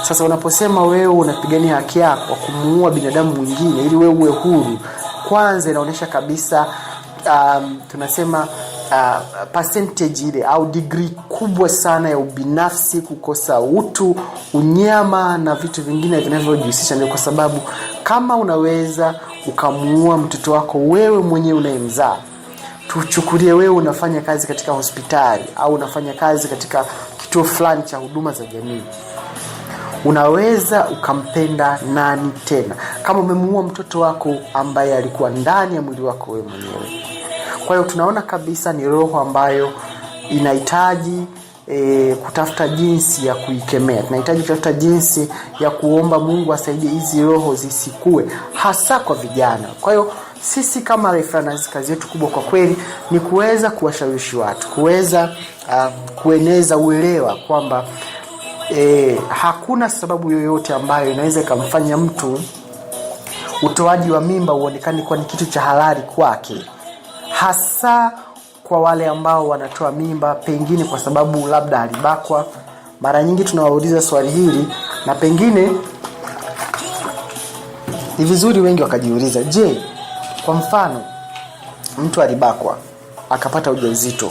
Sasa unaposema wewe unapigania haki yako kwa kumuua binadamu mwingine ili wewe uwe huru, kwanza inaonyesha kabisa tunasema percentage ile au degree kubwa sana ya ubinafsi, kukosa utu, unyama na vitu vingine vinavyojihusisha. Ndio kwa sababu kama unaweza ukamuua mtoto wako wewe mwenyewe unayemzaa, tuchukulie wewe unafanya kazi katika hospitali au unafanya kazi katika kituo fulani cha huduma za jamii, unaweza ukampenda nani tena kama umemuua mtoto wako ambaye alikuwa ndani ya mwili wako wewe mwenyewe? Kwa hiyo tunaona kabisa ni roho ambayo inahitaji kutafuta jinsi ya kuikemea. Tunahitaji kutafuta jinsi ya kuomba Mungu asaidie hizi roho zisikue, hasa kwa vijana. Kwa hiyo sisi kama reference, kazi yetu kubwa kwa kweli ni kuweza kuwashawishi watu, kuweza kueneza uelewa kwamba hakuna sababu yoyote ambayo inaweza kumfanya mtu utoaji wa mimba uonekane kuwa ni kitu cha halali kwake, hasa kwa wale ambao wanatoa mimba pengine kwa sababu labda alibakwa. Mara nyingi tunawauliza swali hili na pengine ni vizuri wengi wakajiuliza, je, kwa mfano mtu alibakwa akapata ujauzito,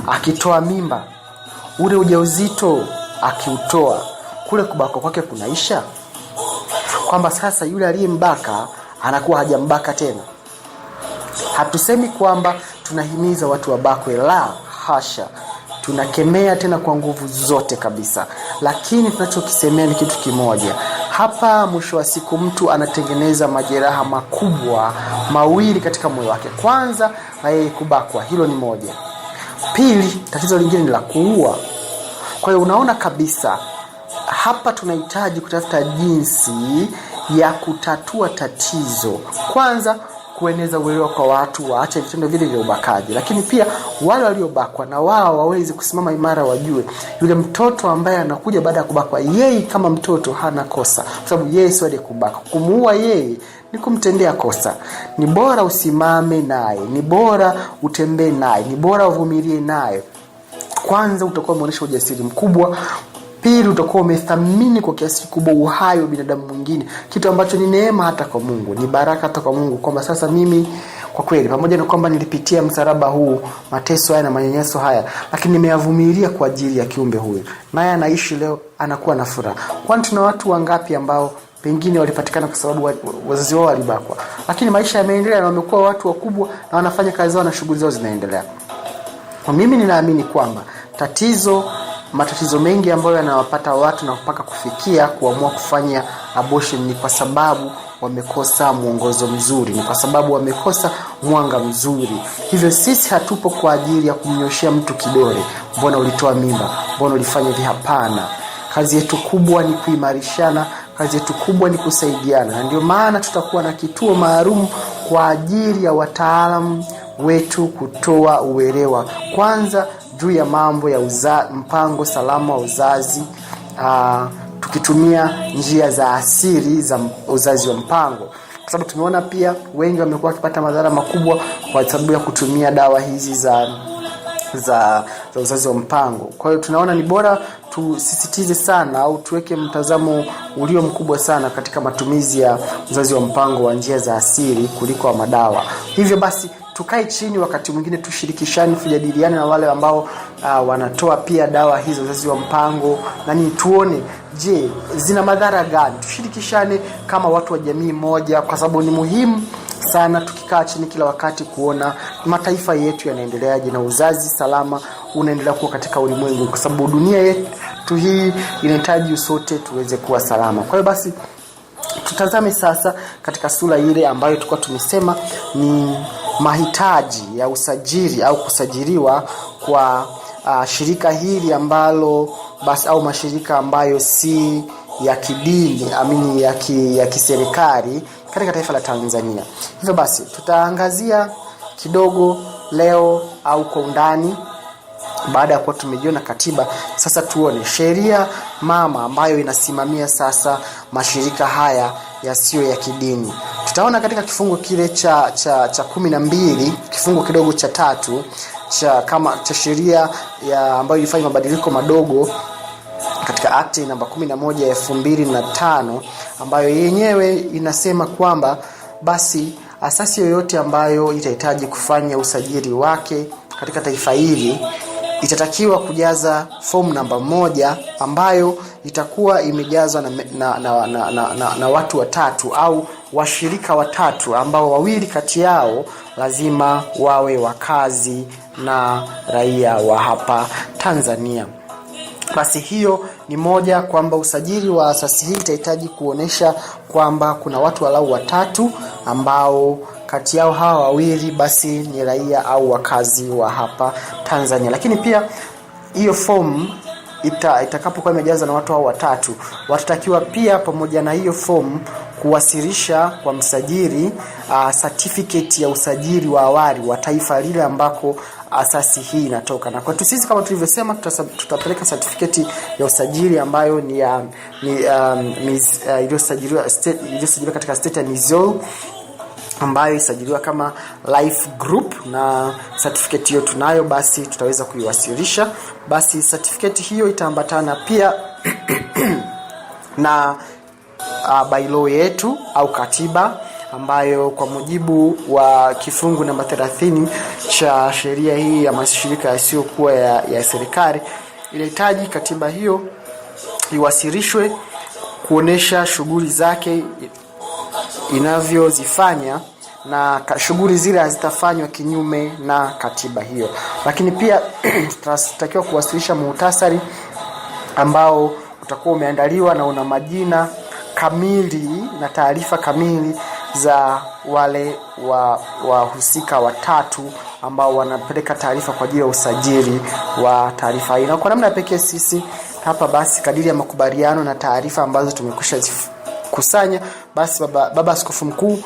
akitoa mimba, ule ujauzito akiutoa, kule kubakwa kwake kunaisha? Kwamba sasa yule aliyembaka anakuwa hajambaka tena? Hatusemi kwamba tunahimiza watu wabakwe, la hasha, tunakemea tena kwa nguvu zote kabisa. Lakini tunachokisemea ni kitu kimoja. Hapa mwisho wa siku mtu anatengeneza majeraha makubwa mawili katika moyo wake. Kwanza na yeye kubakwa, hilo ni moja. Pili, tatizo lingine ni la kuua. Kwa hiyo unaona kabisa hapa tunahitaji kutafuta jinsi ya kutatua tatizo. Kwanza kueneza uelewa kwa watu waache vitendo vile vya ubakaji, lakini pia wale waliobakwa na wao waweze kusimama imara, wajue yule mtoto ambaye anakuja baada ya kubakwa, yeye kama mtoto hana kosa, kwa sababu yeye sio aliyekubaka. Kumuua yeye ni kumtendea kosa. Ni bora usimame naye, ni bora utembee naye, ni bora uvumilie naye. Kwanza utakuwa umeonyesha ujasiri mkubwa. Pili, utakuwa umethamini kwa kiasi kikubwa uhai wa binadamu mwingine, kitu ambacho ni neema hata kwa Mungu, ni baraka hata kwa Mungu, kwamba sasa mimi kwa kweli pamoja na kwamba nilipitia msalaba huu, mateso haya na manyanyaso haya, lakini nimeyavumilia kwa ajili ya kiumbe huyu, naye anaishi leo, anakuwa na furaha. Kwani tuna watu wangapi ambao pengine walipatikana kwa sababu wazazi wao walibakwa, lakini maisha yameendelea na wamekuwa watu wakubwa na wanafanya kazi zao na shughuli zao zinaendelea. Kwa mimi ninaamini kwamba matatizo mengi ambayo yanawapata watu na mpaka kufikia kuamua kufanya abortion ni kwa sababu wamekosa mwongozo mzuri, ni kwa sababu wamekosa mwanga mzuri. Hivyo sisi hatupo kwa ajili ya kumnyoshia mtu kidole, mbona ulitoa mimba, mbona ulifanya hivi? Hapana. Kazi yetu kubwa ni kuimarishana, kazi yetu kubwa ni kusaidiana, na ndio maana tutakuwa na kituo maalum kwa ajili ya wataalamu wetu kutoa uelewa kwanza juu ya mambo ya mpango salama wa uzazi, tukitumia njia za asili za uzazi wa mpango, kwa sababu tumeona pia wengi wamekuwa wakipata madhara makubwa kwa sababu ya kutumia dawa hizi za uzazi wa mpango. Kwa hiyo tunaona ni bora tusisitize sana au tuweke mtazamo ulio mkubwa sana katika matumizi ya uzazi wa mpango wa njia za asili kuliko wa madawa. Hivyo basi tukae chini wakati mwingine, tushirikishane, tujadiliane na wale ambao wanatoa pia dawa hizo uzazi wa mpango, na ni tuone, je, zina madhara gani? Tushirikishane kama watu wa jamii moja, kwa sababu ni muhimu sana tukikaa chini kila wakati kuona mataifa yetu yanaendeleaje na uzazi salama unaendelea kuwa katika ulimwengu, kwa sababu dunia yetu hii inahitaji sote tuweze kuwa salama. Kwa hiyo basi tutazame sasa katika sura ile ambayo tulikuwa tumesema ni mahitaji ya usajili au kusajiliwa kwa shirika hili ambalo basi au mashirika ambayo si ya kidini, ya kiserikali katika taifa la Tanzania. Hivyo basi tutaangazia kidogo leo au kwa undani, baada ya kuwa tumejiona katiba. Sasa tuone sheria mama ambayo inasimamia sasa mashirika haya yasiyo ya kidini. Tutaona katika kifungu kile cha 12, kifungu kidogo cha 3 cha sheria ambayo ilifanya mabadiliko madogo katika akti namba 11 ya 2005, ambayo yenyewe inasema kwamba basi asasi yoyote ambayo itahitaji kufanya usajili wake katika taifa hili itatakiwa kujaza form namba 1 ambayo itakuwa imejazwa na watu watatu au washirika watatu ambao wawili kati yao lazima wawe wakazi na raia wa hapa Tanzania. Basi hiyo ni moja, kwamba usajili wa asasi hii itahitaji kuonesha kwamba kuna watu walau watatu ambao kati yao hawa wawili basi ni raia au wakazi wa hapa Tanzania. Lakini pia hiyo form itakapokuwa imejaza na watu hao watatu, watatakiwa pia pamoja na hiyo form kuwasilisha kwa msajili certificate ya usajili wa awali wa taifa lile ambako asasi hii inatoka. Na kwetu sisi kama tulivyosema, tutapeleka certificate ya usajili ambayo ni iliyosajiliwa katika state ya Missouri, ambayo isajiliwa kama life group, na certificate hiyo tunayo, basi tutaweza kuiwasilisha. Basi certificate hiyo itaambatana pia na bylaw yetu au katiba, ambayo kwa mujibu wa kifungu namba 30 cha sheria hii ya mashirika yasiyokuwa ya serikali, inahitaji katiba hiyo iwasilishwe kuonesha shughuli zake inavyozifanya, na shughuli zile hazitafanywa kinyume na katiba hiyo. Lakini pia tutatakiwa kuwasilisha muhtasari ambao utakuwa umeandaliwa na una majina kamili na taarifa kamili za wale wahusika watatu ambao wanapeleka taarifa kwa ajili ya usajili wa taarifa hii. Na kwa namna pekee sisi hapa basi, kadiri ya makubaliano na taarifa ambazo tumekwisha kusanya, basi baba askofu mkuu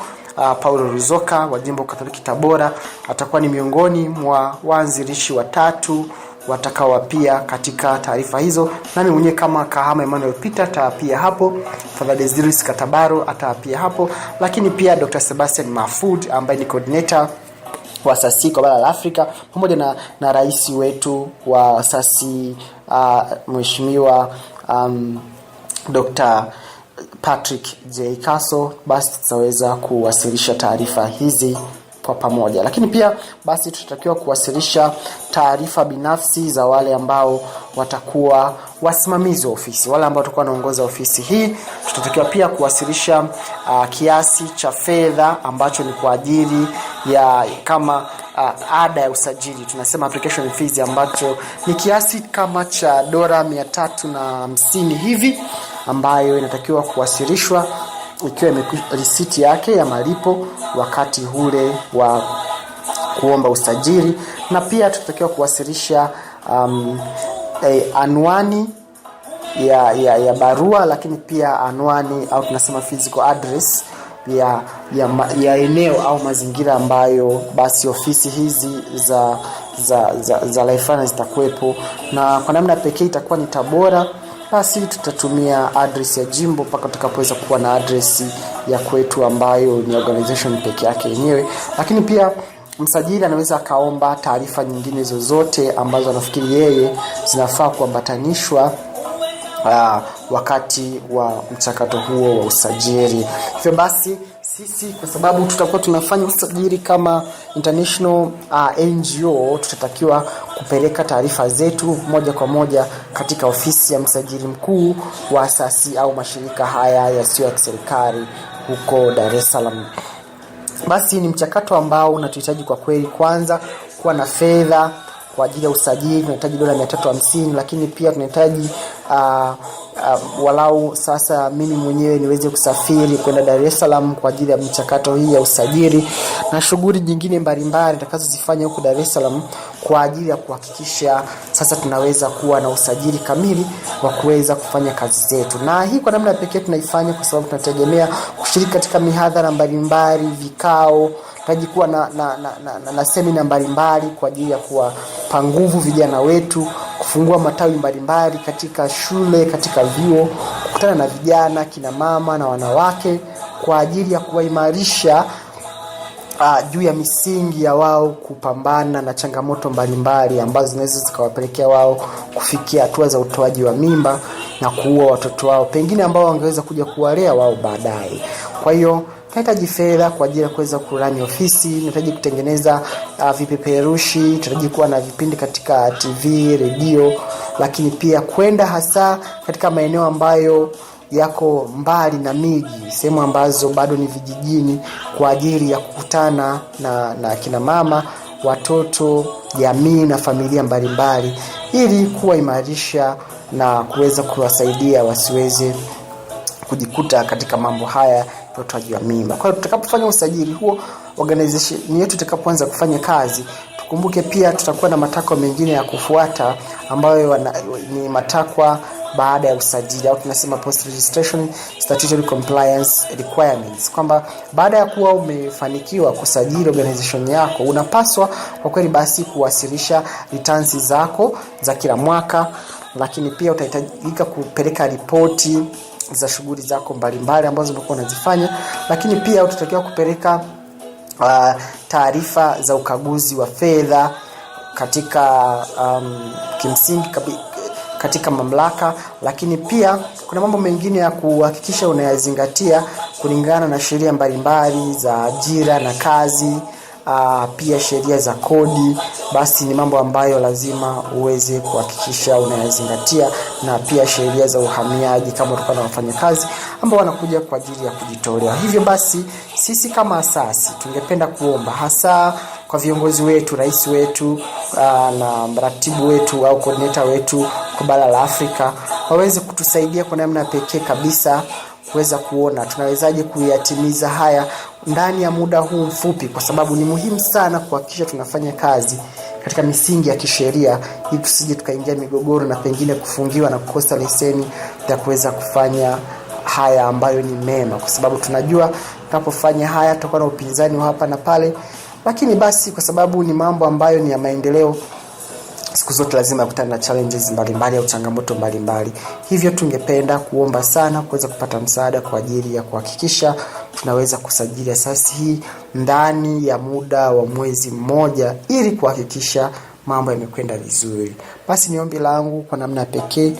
Paulo Ruzoka wa Jimbo Katoliki Tabora atakuwa ni miongoni mwa waanzilishi watatu watakaowapia katika taarifa hizo. Nami mwenyewe kama Kahama Emmanuel Peter atapia hapo, Father Desiris Katabaro atapia hapo, lakini pia Dr. Sebastian Mahfoud ambaye ni coordinator wa asasi kwa bara la Afrika, pamoja na rais wetu wa asasi Mheshimiwa Dr. Patrick J. Kaso, basi tutaweza kuwasilisha taarifa hizi kwa pamoja. Lakini pia basi tutatakiwa kuwasilisha taarifa binafsi za wale ambao watakuwa wasimamizi wa ofisi, wale ambao watakuwa wanaongoza ofisi hii. Tutatakiwa pia kuwasilisha kiasi cha fedha ambacho ni kwa ajili ya kama ada ya usajili, tunasema application fees, ambacho ni kiasi kama cha $350 hivi, ambayo inatakiwa kuwasilishwa ikiwa risiti yake ya malipo wakati ule wa kuomba usajili. Na pia tutatakiwa kuwasilisha anwani ya barua, lakini pia anwani au tunasema physical address ya eneo au mazingira ambayo basi ofisi hizi za Lifana zitakuwepo. Na kwa namna pekee itakuwa ni Tabora, basi tutatumia address ya jimbo mpaka tutakapoweza kuwa na address ya kwetu ambayo ni organization pekee yake yenyewe. Lakini pia msajili anaweza akaomba taarifa nyingine zozote ambazo anafikiri yeye zinafaa kuambatanishwa wakati wa mchakato huo wa usajili. Hivyo basi sisi, kwa sababu tutakuwa tunafanya usajili kama international NGO, tutatakiwa kupeleka taarifa zetu moja kwa moja katika ofisi ya msajili mkuu wa asasi au mashirika haya yasiyo ya serikali huko Dar es Salaam. Basi ni mchakato ambao unatuhitaji kwa kweli, kwanza kuwa na fedha kwa ajili ya usajili. Tunahitaji $350, lakini pia tunahitaji walau sasa mimi mwenyewe niweze kusafiri kwenda Dar es Salaam kwa ajili ya mchakato hii ya usajili na shughuli nyingine mbalimbali nitakazozifanya huko Dar es Salaam kwa ajili ya kuhakikisha sasa tunaweza kuwa na usajili kamili wa kuweza kufanya kazi zetu. Na hii kwa namna pekee tunaifanya kwa sababu tunategemea kushiriki katika mihadhara mbalimbali, vikao, tunahitaji kuwa na semina mbalimbali kwa ajili ya kuwapa nguvu vijana wetu, kufungua matawi mbalimbali katika shule, katika vyuo, kukutana na vijana, kina mama na wanawake kwa ajili ya kuwaimarisha juu ya misingi ya wao kupambana na changamoto mbalimbali ambazo zinaweza zikawapelekea wao kufikia hatua za utoaji wa mimba na kuua watoto wao pengine ambao wangeweza kuja kuwalea wao baadaye. Kwa hiyo tunahitaji fedha kwa ajili ya kuweza kurani ofisi, tunahitaji kutengeneza vipeperushi, tunahitaji kuwa na vipindi katika TV, radio, lakini pia kwenda hasa katika maeneo ambayo yako mbali na miji, sehemu ambazo bado ni vijijini, kwa ajili ya kukutana na kina mama, watoto, jamii na familia mbalimbali, ili kuwaimarisha na kuweza kuwasaidia wasiweze kujikuta katika mambo haya ya utoaji wa mimba. Kwa hiyo tutakapofanya usajili huo, organization yetu itakapoanza kufanya kazi, tukumbuke pia tutakuwa na matakwa mengine ya kufuata ambayo ni matakwa baada ya usajili, au tunasema post registration statutory compliance requirements, kwamba baada ya kuwa umefanikiwa kusajili organization yako, unapaswa kwa kweli basi kuwasilisha returns zako za kila mwaka, lakini pia utahitajika kupeleka ripoti za shughuli zako mbalimbali ambazo umekuwa unazifanya, lakini pia utatakiwa kupeleka taarifa za ukaguzi wa fedha katika kimsingi katika mamlaka, lakini pia kuna mambo mengine ya kuhakikisha unayazingatia kulingana na sheria mbalimbali za ajira na kazi, pia sheria za kodi. Basi ni mambo ambayo lazima uweze kuhakikisha unayazingatia, na pia sheria za uhamiaji kama utakuwa na wafanyakazi ambao wanakuja kwa ajili ya kujitolea. Hivyo basi sisi kama asasi tungependa kuomba hasa kwa viongozi wetu, rais wetu na mratibu wetu au coordinator wetu kwa bara la Afrika, waweze kutusaidia kwa namna pekee kabisa kuweza kuona tunawezaje kuyatimiza haya ndani ya muda huu mfupi, kwa sababu ni muhimu sana kuhakikisha tunafanya kazi katika misingi ya kisheria, ili tusije tukaingia migogoro na pengine kufungiwa na kukosa leseni ya kuweza kufanya haya ambayo ni mema, kwa sababu tunajua tunapofanya haya tutakuwa na upinzani wa hapa na pale. Lakini basi kwa sababu ni mambo ambayo ni ya maendeleo, siku zote lazima kukutana na challenges mbalimbali au changamoto mbalimbali. Hivyo tungependa kuomba sana kuweza kupata msaada kwa ajili ya kuhakikisha tunaweza kusajili asasi hii ndani ya muda wa mwezi mmoja, ili kuhakikisha mambo yamekwenda vizuri. Basi ni ombi langu kwa namna pekee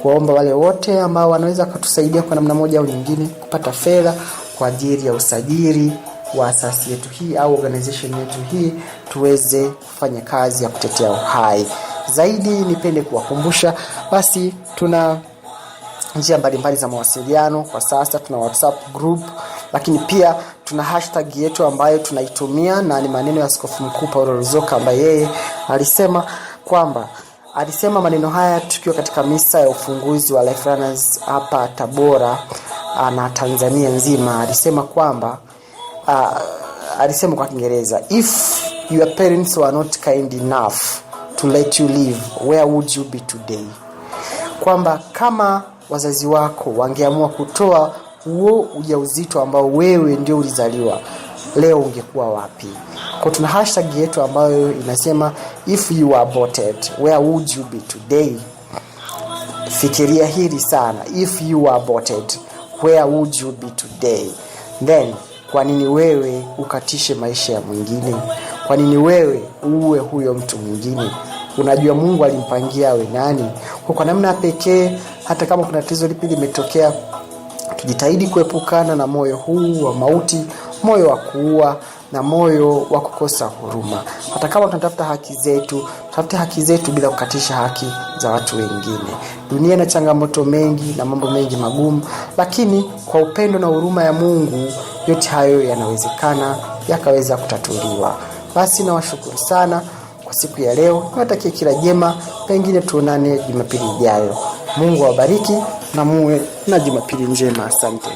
kuomba wale wote ambao wanaweza kutusaidia kwa namna moja au nyingine kupata fedha kwa ajili ya usajili wa asasi yetu hii au organization yetu hii, tuweze kufanya kazi ya kutetea uhai. Zaidi nipende kuwakumbusha, basi tuna njia mbalimbali za mawasiliano kwa sasa. Tuna WhatsApp group, lakini pia tuna hashtag yetu ambayo tunaitumia, na ni maneno ya Askofu Mkuu Paulo Ruzoka ambaye yeye alisema maneno haya tukiwa katika misa ya ufunguzi wa Life Runners hapa Tabora na Tanzania nzima. Alisema kwa Kiingereza, if your parents were not kind enough to let you live, where would you be today? Kwamba kama wazazi wako wangeamua kutoa huo ujauzito ambao wewe ndio ulizaliwa, leo ungekuwa wapi? Kwa tuna hashtag yetu ambayo inasema if you were aborted, where would you be today? Fikiria hili sana. If you were aborted, where would you be today? Then kwa nini wewe ukatishe maisha ya mwingine? Kwa nini wewe uwe huyo mtu mwingine? Unajua Mungu alimpangia awe nani? Kwa namna pekee, hata kama kuna tatizo lipi limetokea, tujitahidi kuepukana na moyo huu wa mauti, moyo wa kuua na moyo wa kukosa huruma. Hata kama tunatafuta haki zetu, tutafute haki zetu bila kukatisha haki za watu wengine. Dunia ina changamoto mengi na mambo mengi magumu, lakini kwa upendo na huruma ya Mungu yote hayo yanawezekana yakaweza kutatuliwa. Basi nawashukuru sana kwa siku ya leo. Nawatakia kila jema, pengine tuonane Jumapili ijayo. Mungu awabariki na muwe na Jumapili njema. Asante.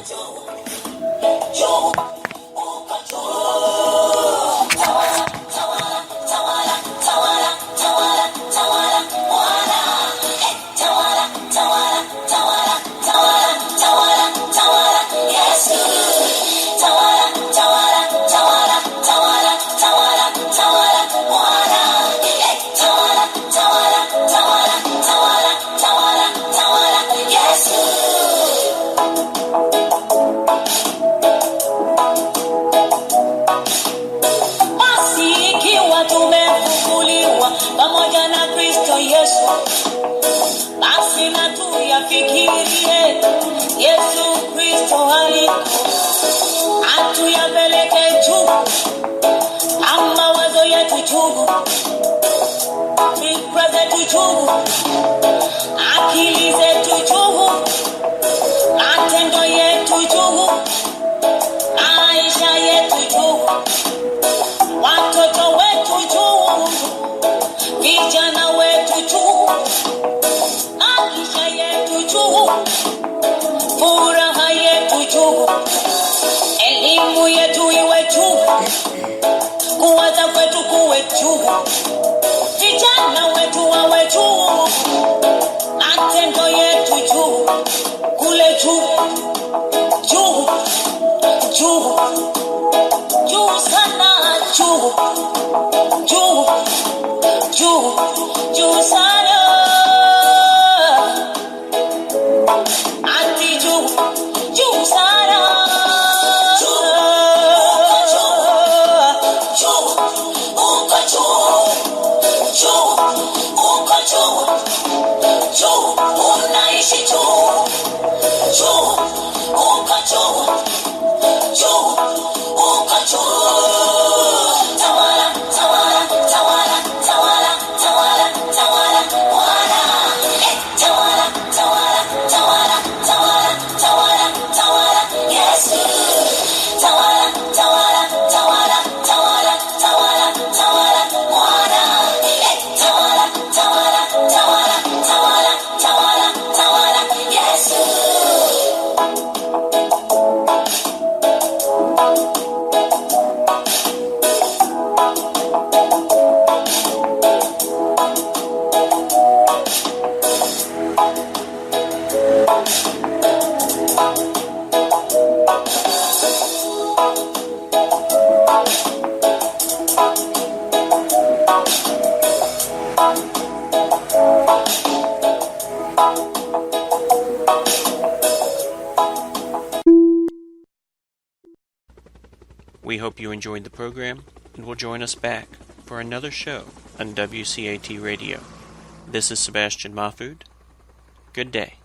Yes. chugu, fikra zetu chugu, akili zetu chugu, matendo yetu chugu, maisha yetu chugu, watoto wetu chugu, vijana wetu chugu, maisha yetu chugu, furaha yetu chugu, elimu yetu iwe chugu, kuwaza kwetu kuwe chugu, vijana wetu wawe chugu, matendo yetu chugu, kule chugu, chugu, chugu, chugu sana chugu, chugu, chugu, chugu sana, ati chugu, chugu sana. We hope you enjoyed the program and will join us back for another show on WCAT Radio. This is Sebastian Mahfood. Good day.